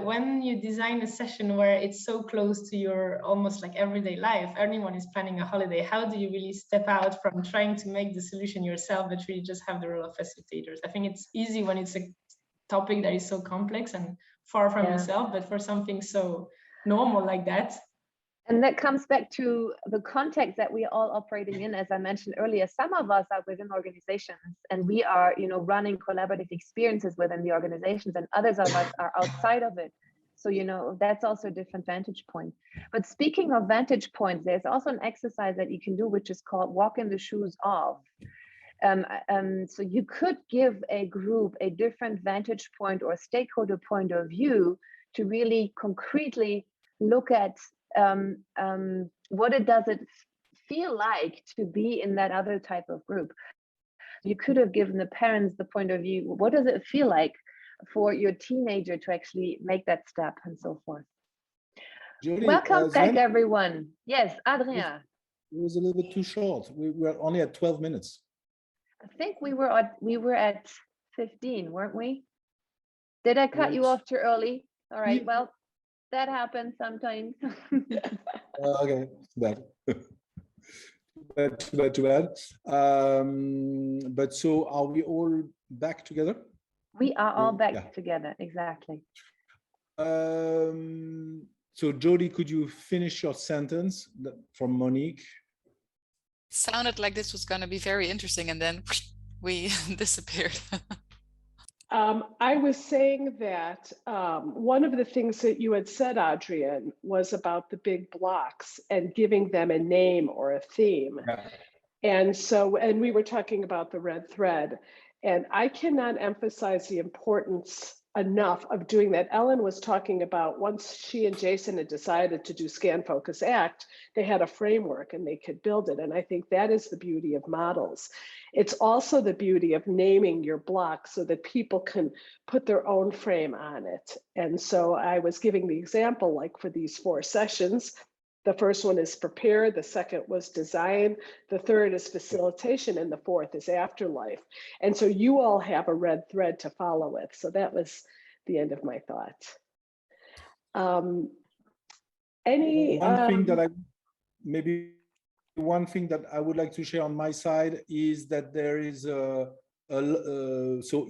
D: when you design a session where it's so close to your almost like everyday life, everyone is planning a holiday, how do you really step out from trying to make the solution yourself, but really just have the role of facilitators? I think it's easy when it's a topic that is so complex and far from yourself, but for something so normal like that.
A: And that comes back to the context that we are all operating in. As I mentioned earlier, some of us are within organizations and we are, running collaborative experiences within the organizations, and others of us are outside of it. So, that's also a different vantage point. But speaking of vantage points, there's also an exercise that you can do, which is called walk in the shoes of. So you could give a group a different vantage point or stakeholder point of view to really concretely look at what does it feel like to be in that other type of group. You could have given the parents the point of view, what does it feel like for your teenager to actually make that step, and so forth.
C: Julie,
A: welcome back, everyone. Yes, Adrien.
C: It was a little bit too short. We were only at 12 minutes.
A: I think we were at 15, weren't we? Did I cut you off too early? All right, well, that happens sometimes.
C: Okay, too bad. But so are we all back together?
A: We are all back together, exactly.
C: So Jody, could you finish your sentence from Monique?
H: Sounded like this was going to be very interesting, and then we disappeared.
B: I was saying that one of the things that you had said, Adrien, was about the big blocks and giving them a name or a theme. Yeah. And we were talking about the red thread. And I cannot emphasize the importance enough of doing that. Ellen was talking about once she and Jason had decided to do Scan, Focus, Act, they had a framework and they could build it. And I think that is the beauty of models. It's also the beauty of naming your block so that people can put their own frame on it. And so I was giving the example, like for these 4 sessions, the first one is prepare, the second was design, the third is facilitation, and the fourth is afterlife. And so you all have a red thread to follow with. So that was the end of my thought.
C: One thing that I would like to share on my side is that there is so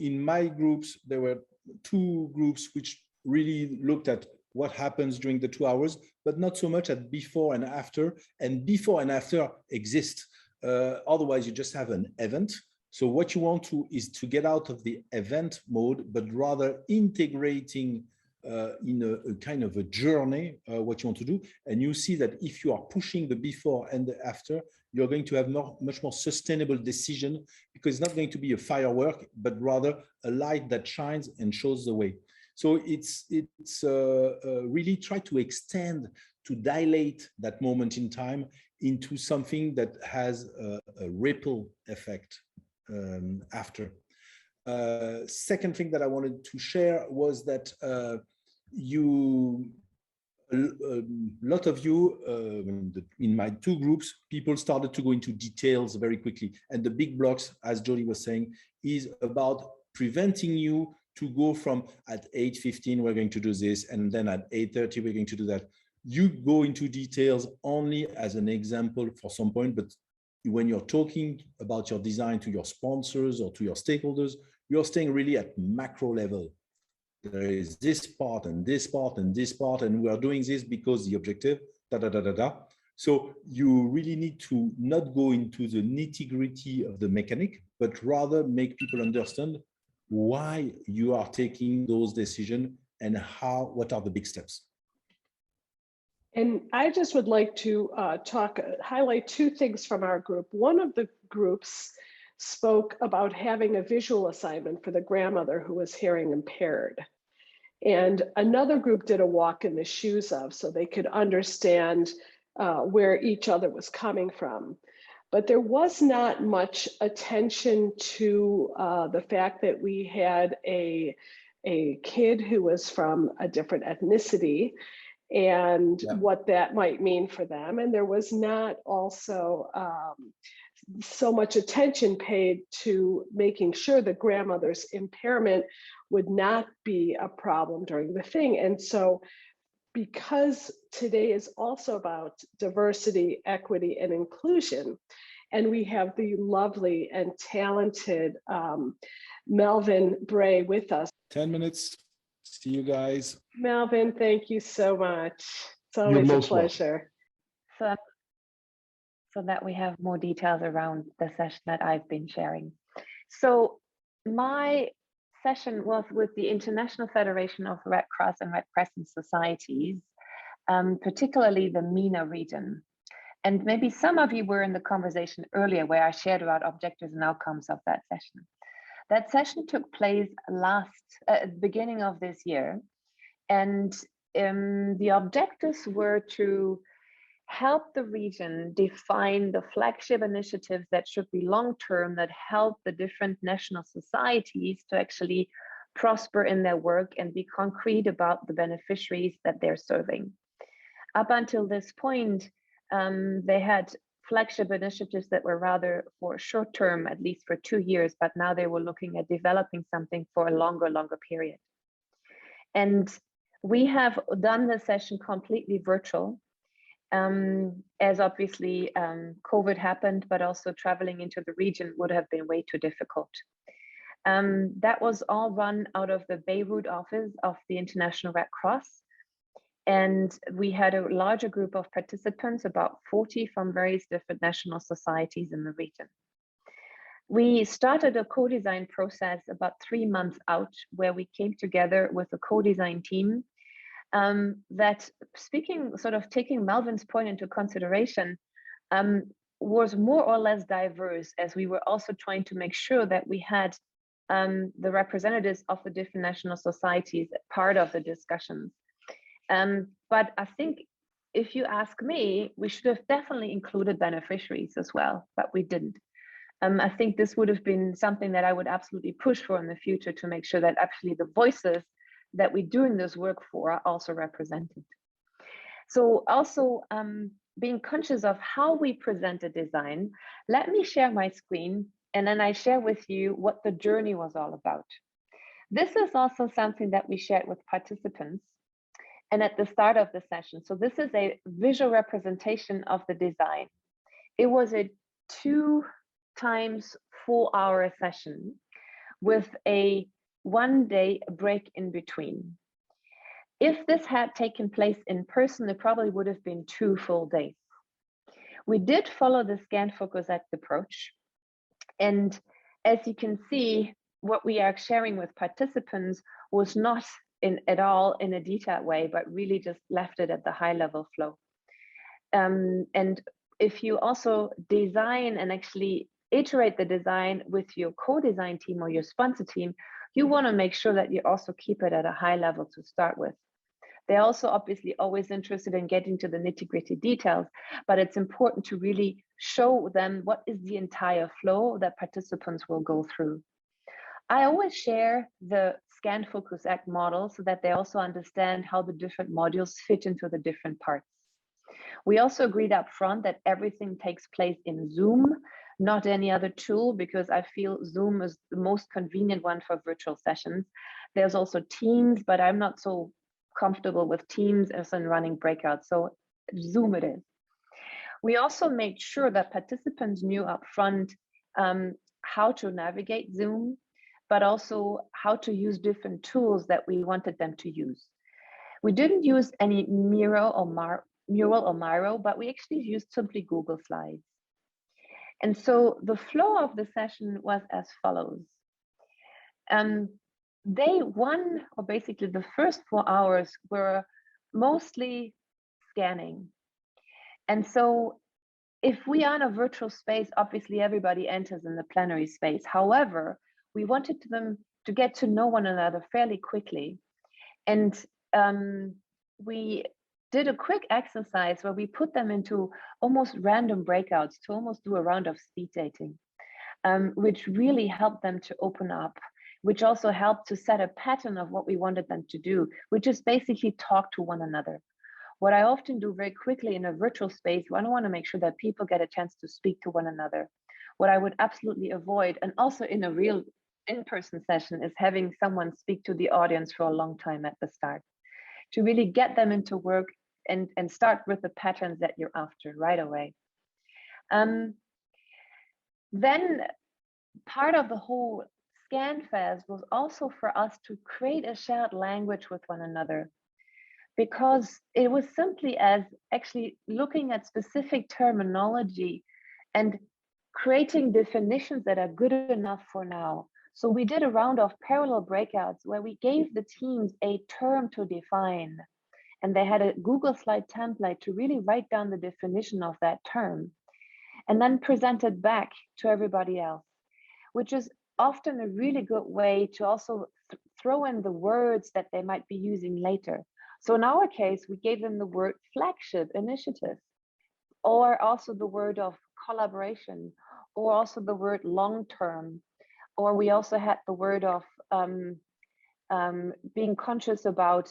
C: in my groups, there were 2 groups which really looked at what happens during the 2 hours, but not so much at before and after. And before and after exist. Otherwise, you just have an event. So what you want to is to get out of the event mode, but rather integrating in a kind of a journey what you want to do. And you see that if you are pushing the before and the after, you're going to have much more sustainable decision, because it's not going to be a firework, but rather a light that shines and shows the way. So it's really try to extend, to dilate that moment in time into something that has a ripple effect after. Second thing that I wanted to share was that a lot of you, in my 2 groups, people started to go into details very quickly. And the big blocks, as Jody was saying, is about preventing you to go from at 8:15, we're going to do this, and then at 8:30, we're going to do that. You go into details only as an example for some point, but when you're talking about your design to your sponsors or to your stakeholders, you're staying really at macro level. There is this part and this part and this part, and we are doing this because the objective, da, da, da, da, da. So you really need to not go into the nitty-gritty of the mechanic, but rather make people understand why you are taking those decisions and what are the big steps.
B: And I just would like to highlight 2 things from our group. One of the groups spoke about having a visual assignment for the grandmother who was hearing impaired. And another group did a walk in the shoes of, so they could understand where each other was coming from. But there was not much attention to the fact that we had a kid who was from a different ethnicity and what that might mean for them. And there was not also so much attention paid to making sure that grandmother's impairment would not be a problem during the thing. And so because today is also about diversity, equity, and inclusion, and we have the lovely and talented Melvin Bray with us.
C: 10 minutes. See you guys.
B: Melvin, thank you so much. It's always a pleasure.
A: So that we have more details around the session that I've been sharing. So my session was with the International Federation of Red Cross and Red Crescent Societies, particularly the MENA region. And maybe some of you were in the conversation earlier where I shared about objectives and outcomes of that session. That session took place at the beginning of this year. And the objectives were to help the region define the flagship initiatives that should be long-term, that help the different national societies to actually prosper in their work and be concrete about the beneficiaries that they're serving. Up until this point, they had flagship initiatives that were rather for short term, at least for 2 years, but now they were looking at developing something for a longer period. And we have done the session completely virtual, as obviously COVID happened, but also traveling into the region would have been way too difficult. That was all run out of the Beirut office of the International Red Cross. And we had a larger group of participants, about 40 from various different national societies in the region. We started a co-design process about 3 months out, where we came together with a co-design team that, taking Melvin's point into consideration, was more or less diverse, as we were also trying to make sure that we had the representatives of the different national societies part of the discussions. But I think if you ask me, we should have definitely included beneficiaries as well, but we didn't. I think this would have been something that I would absolutely push for in the future to make sure that actually the voices that we're doing this work for are also represented. So also being conscious of how we present a design, let me share my screen and then I share with you what the journey was all about. This is also something that we shared with participants and at the start of the session. So this is a visual representation of the design. It was a 2 times 4-hour session with a 1-day break in between. If this had taken place in person, it probably would have been 2 full days. We did follow the Scan Focus Act approach. And as you can see, what we are sharing with participants was not at all in a detailed way, but really just left it at the high level flow. And if you also design and actually iterate the design with your co-design team or your sponsor team, you want to make sure that you also keep it at a high level to start with. They're also obviously always interested in getting to the nitty-gritty details, but it's important to really show them what is the entire flow that participants will go through. I always share the Scan Focus Act model so that they also understand how the different modules fit into the different parts. We also agreed up front that everything takes place in Zoom, not any other tool, because I feel Zoom is the most convenient one for virtual sessions. There's also Teams, but I'm not so comfortable with Teams as in running breakouts, so Zoom it is. We also made sure that participants knew up front how to navigate Zoom, but also how to use different tools that we wanted them to use. We didn't use any Mural or Miro, but we actually used simply Google Slides. And so the flow of the session was as follows. Day 1, or basically the first 4 hours, were mostly scanning. And so if we are in a virtual space, obviously everybody enters in the plenary space. However, we wanted them to get to know one another fairly quickly. And we did a quick exercise where we put them into almost random breakouts to almost do a round of speed dating, which really helped them to open up, which also helped to set a pattern of what we wanted them to do, which is basically talk to one another. What I often do very quickly in a virtual space, I want to make sure that people get a chance to speak to one another. What I would absolutely avoid, and also in a real in-person session, is having someone speak to the audience for a long time at the start, to really get them into work and start with the patterns that you're after right away. Then part of the whole ScanFest was also for us to create a shared language with one another, because it was simply as actually looking at specific terminology and creating definitions that are good enough for now. So we did a round of parallel breakouts where we gave the teams a term to define, and they had a Google slide template to really write down the definition of that term and then present it back to everybody else, which is often a really good way to also throw in the words that they might be using later. So in our case, we gave them the word flagship initiative, or also the word of collaboration, or also the word long-term, or we also had the word of being conscious about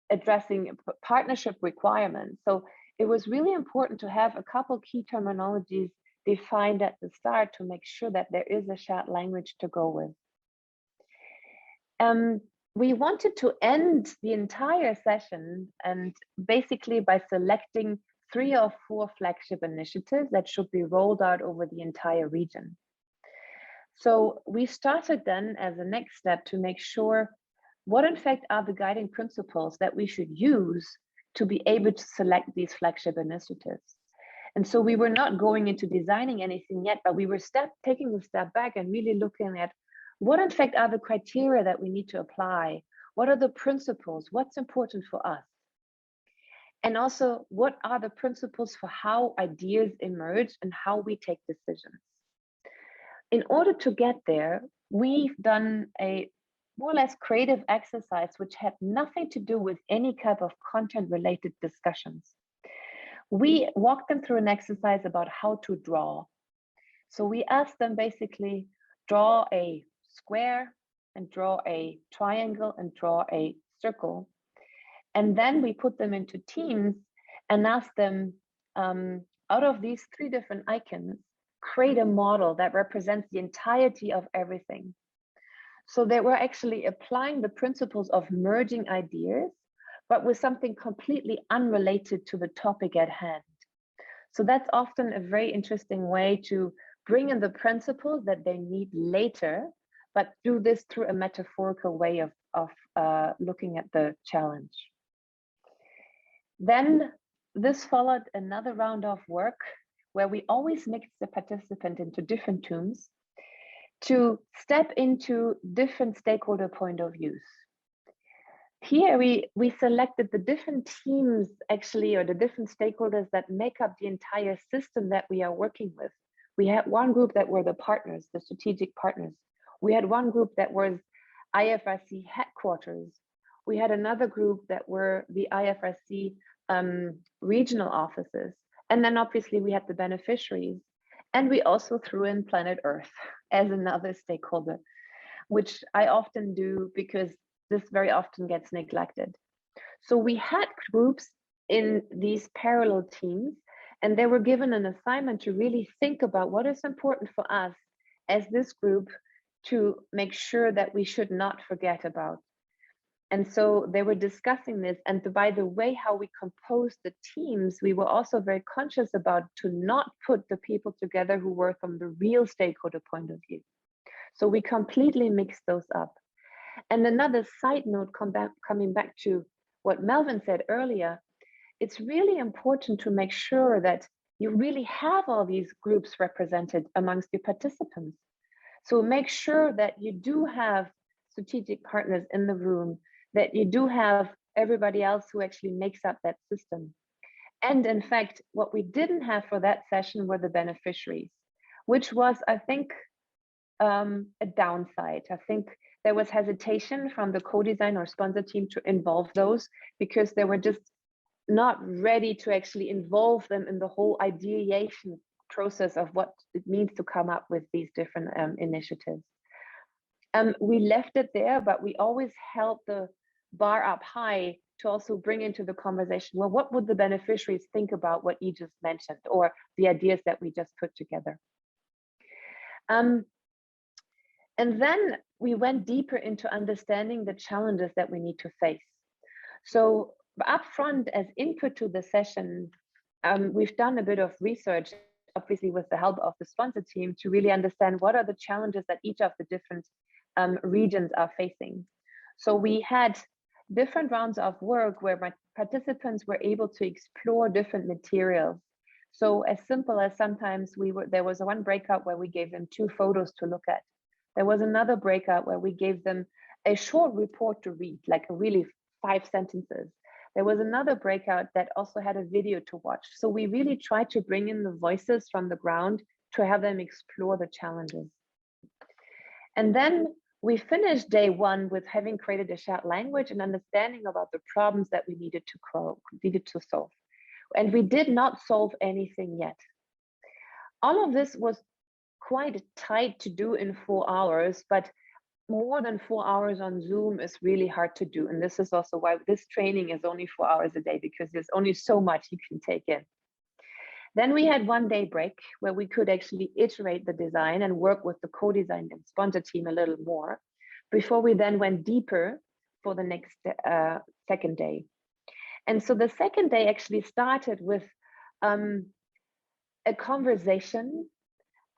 A: addressing partnership requirements. So it was really important to have a couple key terminologies defined at the start to make sure that there is a shared language to go with. We wanted to end the entire session and basically by selecting 3 or 4 flagship initiatives that should be rolled out over the entire region. So we started then as a next step to make sure what in fact are the guiding principles that we should use to be able to select these flagship initiatives. And so we were not going into designing anything yet, but we were taking a step back and really looking at what in fact are the criteria that we need to apply? What are the principles? What's important for us? And also, what are the principles for how ideas emerge and how we take decisions? in order to get there, we've done a more or less creative exercise, which had nothing to do with any type of content related discussions. We walked them through an exercise about how to draw. So we asked them basically, draw a square and draw a triangle and draw a circle. And then we put them into teams and asked them, out of these 3 different icons, create a model that represents the entirety of everything. So they were actually applying the principles of merging ideas, but with something completely unrelated to the topic at hand. So that's often a very interesting way to bring in the principles that they need later, but do this through a metaphorical way of looking at the challenge. Then this followed another round of work where we always mixed the participant into different teams to step into different stakeholder point of views. Here we selected the different teams actually, or the different stakeholders that make up the entire system that we are working with. We had one group that were the partners, the strategic partners. We had one group that was IFRC headquarters. We had another group that were the IFRC regional offices. And then obviously we had the beneficiaries. And we also threw in Planet Earth as another stakeholder, which I often do because this very often gets neglected. So we had groups in these parallel teams, and they were given an assignment to really think about what is important for us as this group to make sure that we should not forget about. And so they were discussing this, and by the way how we composed the teams, we were also very conscious about to not put the people together who were from the real stakeholder point of view. So we completely mixed those up. And another side note, coming back to what Melvin said earlier, it's really important to make sure that you really have all these groups represented amongst the participants. So make sure that you do have strategic partners in the room, that you do have everybody else who actually makes up that system. And in fact, what we didn't have for that session were the beneficiaries, which was, I think, a downside. I think there was hesitation from the co-design or sponsor team to involve those because they were just not ready to actually involve them in the whole ideation process of what it means to come up with these different initiatives. We left it there, but we always held the bar up high to also bring into the conversation, well, what would the beneficiaries think about what you just mentioned or the ideas that we just put together? And then we went deeper into understanding the challenges that we need to face. So upfront, as input to the session, we've done a bit of research, obviously with the help of the sponsor team, to really understand what are the challenges that each of the different regions are facing. So we had different rounds of work where my participants were able to explore different materials. So as simple as sometimes there was one breakout where we gave them 2 photos to look at. There was another breakout where we gave them a short report to read, like really 5 sentences. There was another breakout that also had a video to watch. So we really tried to bring in the voices from the ground to have them explore the challenges. And then we finished day 1 with having created a shared language and understanding about the problems that we needed to solve. And we did not solve anything yet. All of this was quite tight to do in 4 hours, but more than 4 hours on Zoom is really hard to do. And this is also why this training is only 4 hours a day, because there's only so much you can take in. Then we had 1 day break where we could actually iterate the design and work with the co-design and sponsor team a little more before we then went deeper for the next second day. And so the second day actually started with a conversation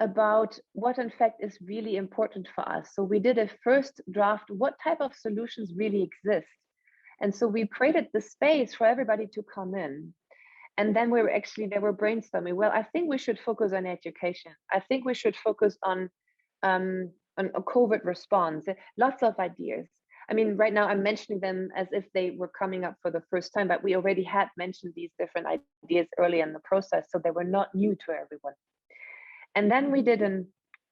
A: about what in fact is really important for us. So we did a first draft, what type of solutions really exist? And so we created the space for everybody to come in. And then they were brainstorming, well, I think we should focus on education. I think we should focus on a COVID response, lots of ideas. I mean, right now I'm mentioning them as if they were coming up for the first time, but we already had mentioned these different ideas early in the process, so they were not new to everyone. And then we did an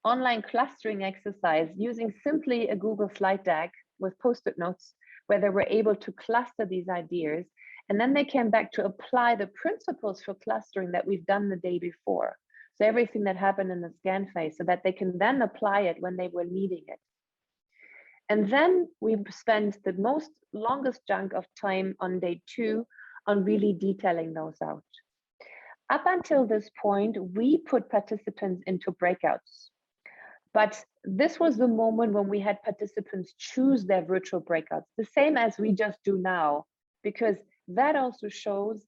A: online clustering exercise using simply a Google slide deck with post-it notes where they were able to cluster these ideas. And then they came back to apply the principles for clustering that we've done the day before. So everything that happened in the scan phase, so that they can then apply it when they were needing it. And then we spent the longest chunk of time on day 2 on really detailing those out. Up until this point, we put participants into breakouts. But this was the moment when we had participants choose their virtual breakouts, the same as we just do now, because that also shows,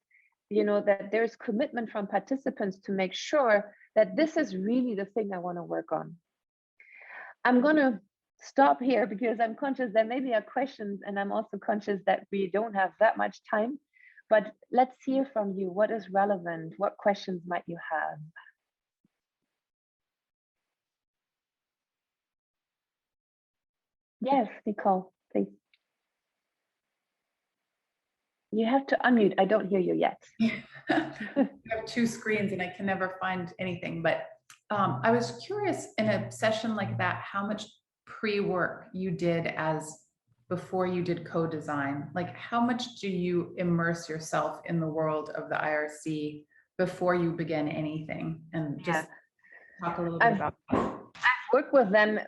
A: that there's commitment from participants to make sure that this is really the thing I want to work on. I'm going to stop here because I'm conscious there maybe are questions, and I'm also conscious that we don't have that much time, but let's hear from you. What is relevant? What questions might you have? Yes, Nicole, please. You have to unmute. I don't hear you yet.
G: I have 2 screens and I can never find anything, but I was curious in a session like that, how much pre-work you did as before you did co-design. Like how much do you immerse yourself in the world of the IRC before you begin anything? And just talk a little bit about that.
A: I've worked with them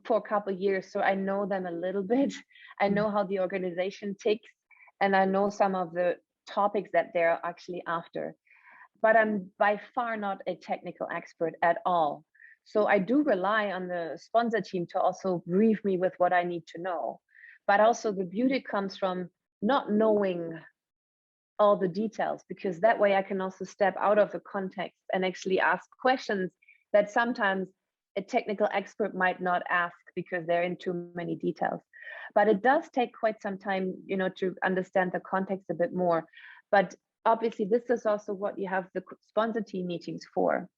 A: for a couple of years, so I know them a little bit. I know how the organization ticks, and I know some of the topics that they're actually after. But I'm by far not a technical expert at all. So I do rely on the sponsor team to also brief me with what I need to know. But also the beauty comes from not knowing all the details, because that way I can also step out of the context and actually ask questions that sometimes a technical expert might not ask because they're in too many details. But it does take quite some time, to understand the context a bit more. But obviously, this is also what you have the sponsor team meetings for.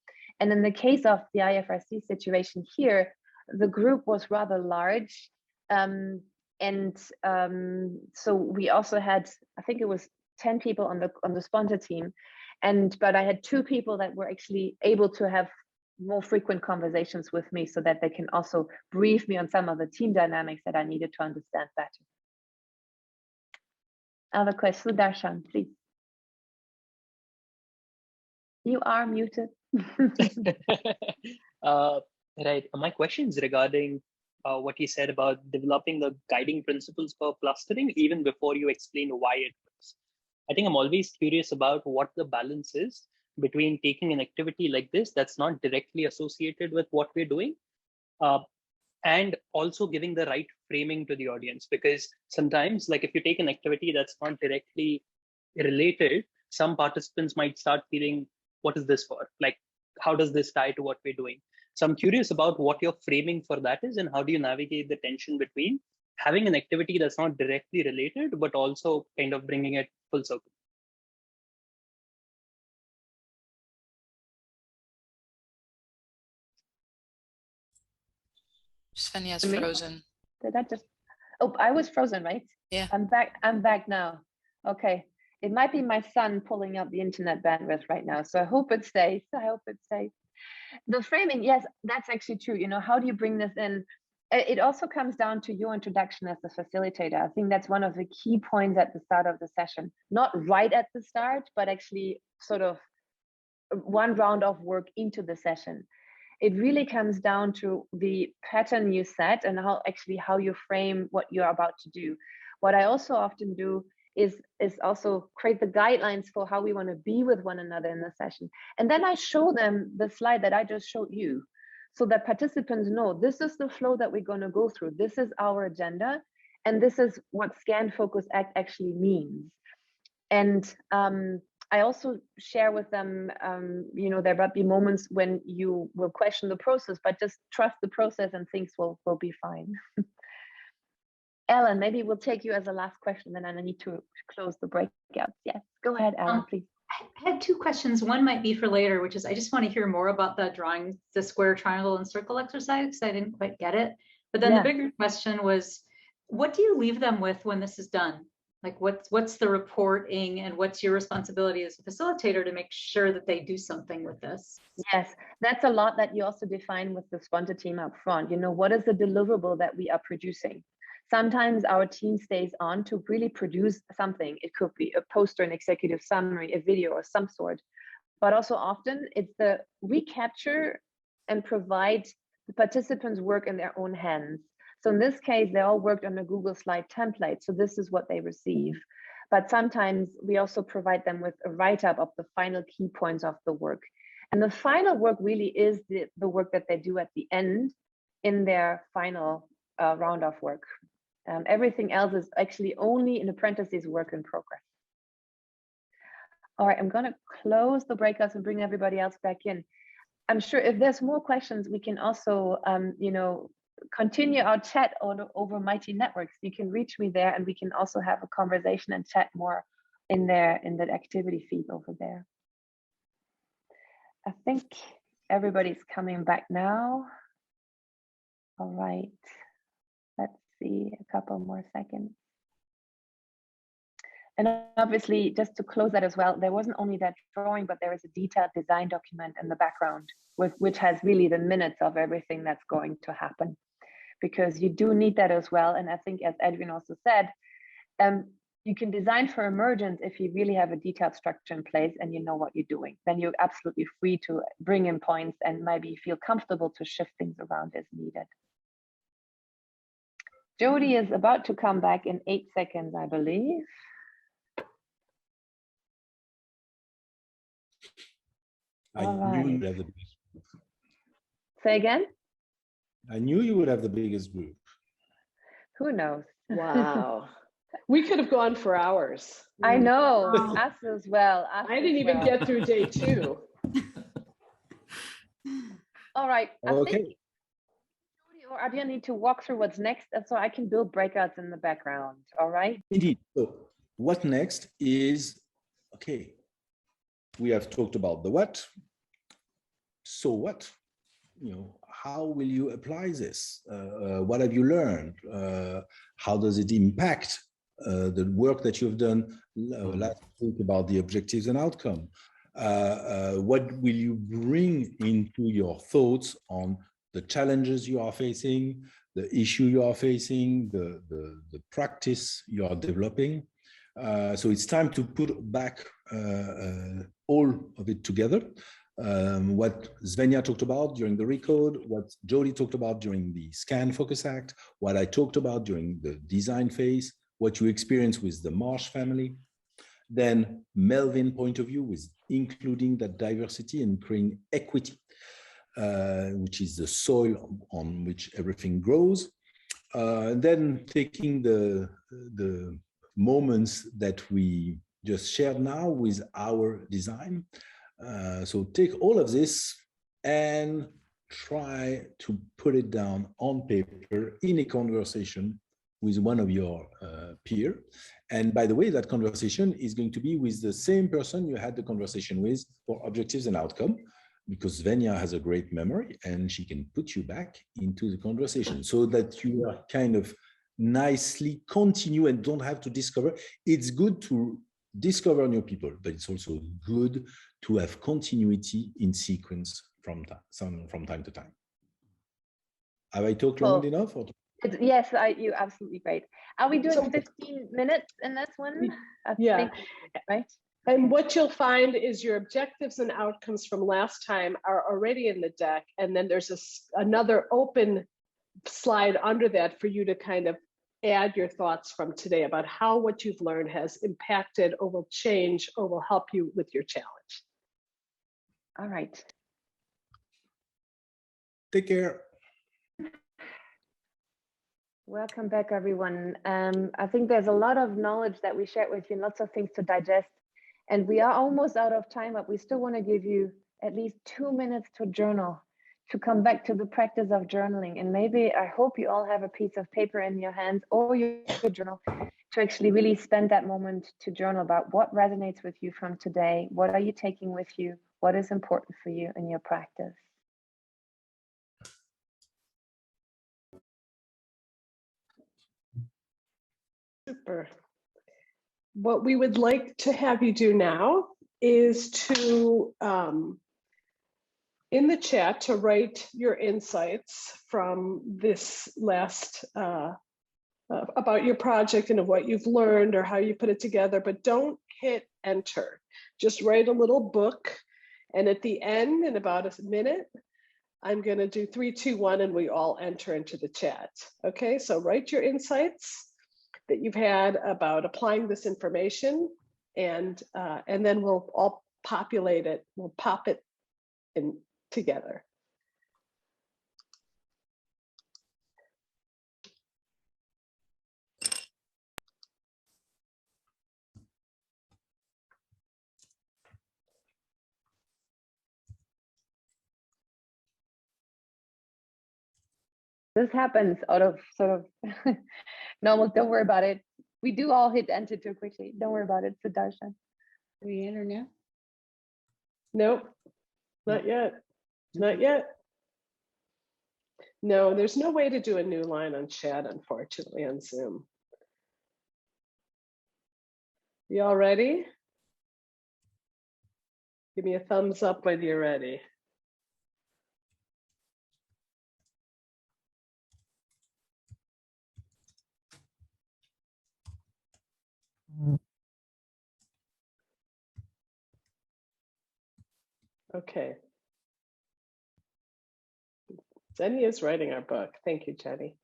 A: And in the case of the IFRC situation here, the group was rather large. So we also had, I think it was 10 people on the sponsor team. But I had 2 people that were actually able to have more frequent conversations with me so that they can also brief me on some of the team dynamics that I needed to understand better. Other question, Sudarshan, please. You are muted.
I: Right. My question is regarding what you said about developing the guiding principles for clustering, even before you explain why it works. I think I'm always curious about what the balance is between taking an activity like this that's not directly associated with what we're doing, and also giving the right framing to the audience. Because sometimes, like if you take an activity that's not directly related, some participants might start feeling, what is this for? Like, how does this tie to what we're doing? So I'm curious about what your framing for that is, and how do you navigate the tension between having an activity that's not directly related, but also kind of bringing it full circle.
H: Svenja's frozen.
A: Did that just? Oh, I was frozen, right?
H: Yeah.
A: I'm back now. Okay. It might be my son pulling up the internet bandwidth right now. So I hope it stays. The framing, yes, that's actually true. How do you bring this in? It also comes down to your introduction as the facilitator. I think that's one of the key points at the start of the session. Not right at the start, but actually sort of one round of work into the session. It really comes down to the pattern you set and how you frame what you're about to do. What I also often do is also create the guidelines for how we want to be with one another in the session. And then I show them the slide that I just showed you, so that participants know this is the flow that we're going to go through. This is our agenda, and this is what Scan, Focus, Act actually means. And I also share with them, there might be moments when you will question the process, but just trust the process and things will be fine. Ellen, maybe we'll take you as a last question, then I need to close the breakouts. Yes, go ahead, Ellen, please.
J: I had 2 questions. One might be for later, which is I just want to hear more about the drawing the square, triangle, and circle exercise, because I didn't quite get it. But then the bigger question was, what do you leave them with when this is done? Like what's the reporting and what's your responsibility as a facilitator to make sure that they do something with this?
A: Yes, that's a lot that you also define with the sponsor team up front. You know, what is the deliverable that we are producing? Sometimes our team stays on to really produce something. It could be a poster, an executive summary, a video of some sort. But also often it's the recapture and provide the participants' work in their own hands. So in this case, they all worked on a Google Slide template. So this is what they receive. But sometimes we also provide them with a write-up of the final key points of the work. And the final work really is the work that they do at the end in their final round of work. Everything else is actually only in parentheses work in progress. All right, I'm going to close the breakouts and bring everybody else back in. I'm sure if there's more questions, we can also, you know, continue our chat over Mighty Networks. You can reach me there, and we can also have a conversation and chat more in there in that activity feed over there. I think everybody's coming back now. All right, let's see, a couple more seconds. And obviously, just to close that as well, there wasn't only that drawing, but there is a detailed design document in the background, which has really the minutes of everything that's going to happen, because you do need that as well. And I think, as Edwin also said, you can design for emergence if you really have a detailed structure in place and you know what you're doing. Then you're absolutely free to bring in points and maybe feel comfortable to shift things around as needed. Jody is about to come back in 8 seconds, I believe.
C: I knew you would have the biggest group.
A: Say again?
C: I knew you would have the biggest group.
A: Who knows?
B: Wow. We could have gone for hours.
A: I know, us as well.
B: I didn't even get through day 2.
A: All right.
C: Okay.
A: I think Jody or Adrian need to walk through what's next, so I can build breakouts in the background. All right.
C: Indeed. So what next is, okay, we have talked about the what. So what? You know, how will you apply this? What have you learned? How does it impact the work that you've done last week about the objectives and outcome? What will you bring into your thoughts on the challenges you are facing, the issue you are facing, the practice you are developing? So it's time to put back all of it together. What Svenja talked about during the Recode, what Jody talked about during the Scan Focus Act, what I talked about during the design phase, what you experience with the Marsh family, then Melvin point of view with including that diversity and creating equity, which is the soil on which everything grows. Then taking the moments that we just shared now with our design. So take all of this and try to put it down on paper in a conversation with one of your peer. And by the way, that conversation is going to be with the same person you had the conversation with for objectives and outcome, because Svenja has a great memory and she can put you back into the conversation so that you are kind of nicely continue and don't have to discover. It's good to discover new people, but it's also good to have continuity in sequence from time to time. Have I talked long enough? Or?
A: Yes, you're absolutely right. Are we doing 15 minutes in this one?
B: Yeah.
A: Right.
B: And what you'll find is your objectives and outcomes from last time are already in the deck. And then there's another open slide under that for you to kind of add your thoughts from today about how what you've learned has impacted or will change or will help you with your challenge.
A: All right.
C: Take care.
A: Welcome back, everyone. I think there's a lot of knowledge that we shared with you and lots of things to digest. And we are almost out of time, but we still want to give you at least 2 minutes to journal, to come back to the practice of journaling. And maybe I hope you all have a piece of paper in your hands or your journal to actually really spend that moment to journal about what resonates with you from today. What are you taking with you? What is important for you in your practice?
B: Super. what we would like to have you do now is to, in the chat, to write your insights from this last, about your project and of what you've learned or how you put it together, but don't hit enter. Just write a little book. And at the end, in about a minute, I'm going to do 3, 2, 1, and we all enter into the chat. Okay, so write your insights that you've had about applying this information, and then we'll all populate it. We'll pop it in together.
A: This happens out of sort of normal. Don't worry about it. We do all hit enter too quickly. Don't worry about it, Sudarshan.
K: Are we enter now?
B: Nope, not yet. Not yet. No, there's no way to do a new line on chat, unfortunately, on Zoom. You all ready? Give me a thumbs up when you're ready. Okay. Jenny is writing our book. Thank you, Jenny.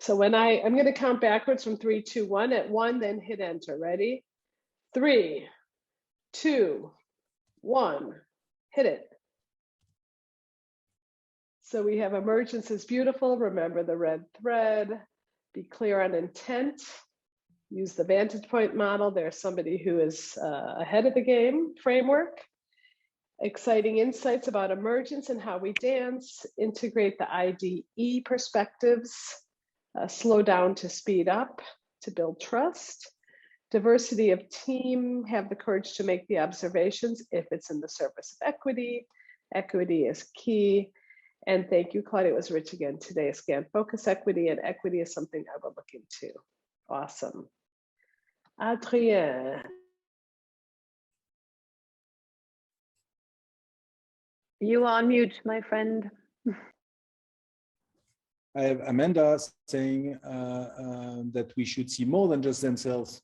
B: So when I'm going to count backwards from 3, 2, 1. At 1, then hit enter. Ready? 3, 2, 1. Hit it. So we have emergence is beautiful. Remember the red thread. Be clear on intent. Use the vantage point model. There's somebody who is ahead of the game framework. Exciting insights about emergence and how we dance. Integrate the IDE perspectives. Slow down to speed up, to build trust. Diversity of team. Have the courage to make the observations if it's in the service of equity. Equity is key. And thank you, Claudia. It was rich again today. Scan focus equity, and equity is something I will look into. Awesome. Adrien.
A: You are on mute, my friend.
C: I have Amanda saying that we should see more than just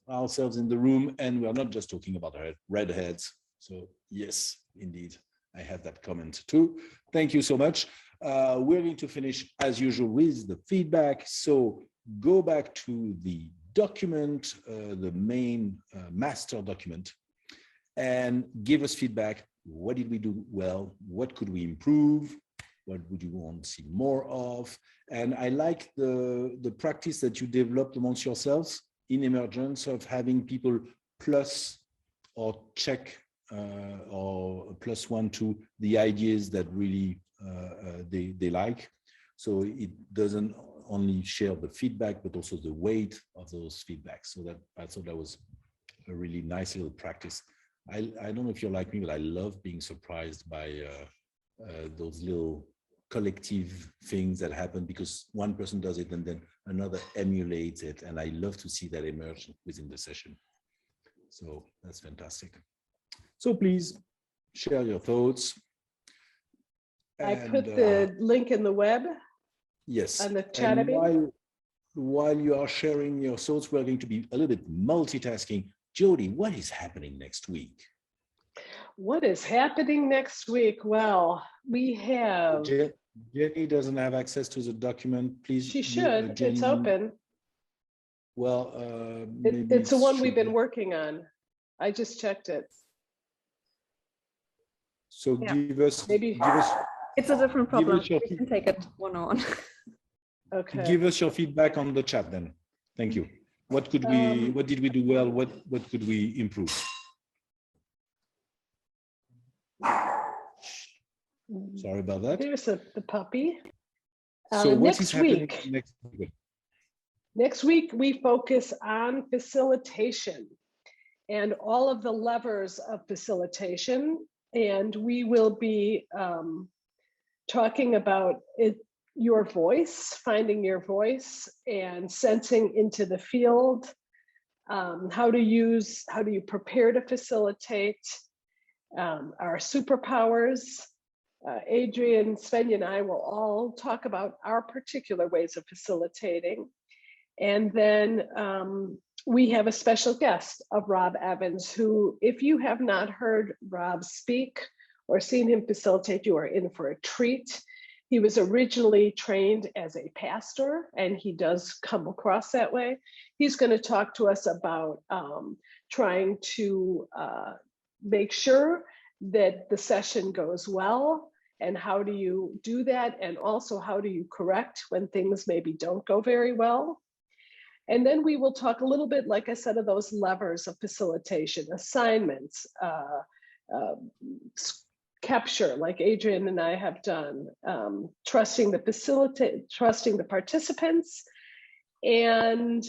C: ourselves in the room, and we are not just talking about our redheads. So yes, indeed, I have that comment too. Thank you so much. We're going to finish as usual with the feedback. So go back to the document, the main master document, and give us feedback. What did we do well? What could we improve? What would you want to see more of? And I like the practice that you developed amongst yourselves in emergence of having people plus or check or +1 to the ideas that really they like. So it doesn't only share the feedback, but also the weight of those feedbacks. So that I thought that was a really nice little practice. I don't know if you're like me, but I love being surprised by those little collective things that happen because one person does it and then another emulates it. And I love to see that emerge within the session. So that's fantastic. So please share your thoughts.
B: I put the link in the web.
C: Yes.
B: And the chat.
C: And while you are sharing your thoughts, we're going to be a little bit multitasking. Jody, what is happening next week?
B: What is happening next week? Well, we have...
C: Jenny doesn't have access to the document. Please.
B: She should. Jenny, it's open.
C: Well,
B: it's the one we've been working on. I just checked it.
C: So yeah. Give us.
K: It's a different problem. You can take it one-on-one.
B: Okay.
C: Give us your feedback on the chat then. Thank you. What could we? What did we do well? What could we improve? Sorry about that.
B: Here's the puppy.
C: So what is happening next week?
B: Next week, we focus on facilitation and all of the levers of facilitation. And we will be talking about your voice, finding your voice and sensing into the field, how do you prepare to facilitate, our superpowers. Adrian, Svenja, and I will all talk about our particular ways of facilitating. And then we have a special guest of Rob Evans, who, if you have not heard Rob speak or seen him facilitate, you are in for a treat. He was originally trained as a pastor, and he does come across that way. He's going to talk to us about trying to make sure that the session goes well, and how do you do that, and also how do you correct when things maybe don't go very well. And then we will talk a little bit, like I said, of those levers of facilitation, assignments, capture, like Adrian and I have done, trusting the participants, and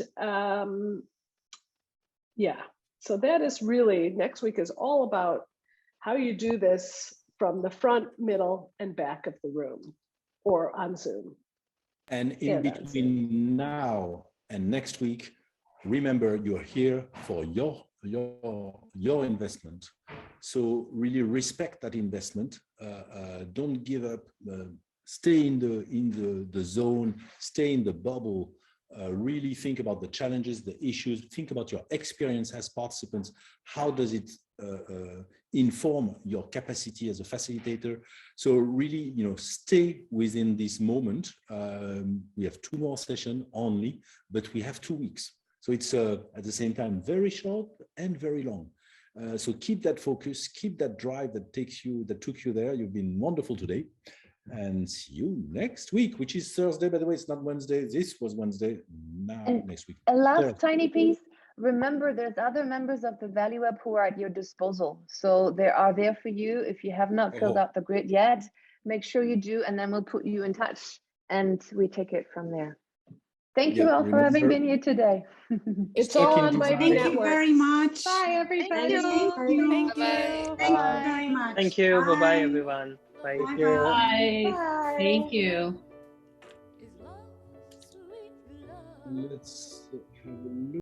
B: yeah. So that is really, next week is all about how you do this from the front, middle, and back of the room, or on Zoom.
C: And in between now and next week, remember, you're here for your investment. So really respect that investment. Don't give up. Stay in the zone. Stay in the bubble. Really think about the challenges, the issues. Think about your experience as participants. How does it inform your capacity as a facilitator? So really, stay within this moment. We have 2 more sessions only, but we have 2 weeks. So it's at the same time very short and very long. So keep that focus, keep that drive that took you there. You've been wonderful today. And see you next week, which is Thursday, by the way. It's not Wednesday. This was Wednesday. Now next week.
A: A last tiny piece. Remember, there's other members of the Value Up who are at your disposal. So they are there for you. If you have not filled out the grid yet, make sure you do, and then we'll put you in touch and we take it from there. Thank you all for having been here today.
B: It's all on my
F: Thank you very much.
G: Bye, everybody.
H: Thank you.
F: Thank you.
H: Bye-bye.
F: Thank you very much.
L: Thank you.
F: Bye.
L: Bye-bye, everyone. Bye.
G: Bye. Thank you.
C: Let's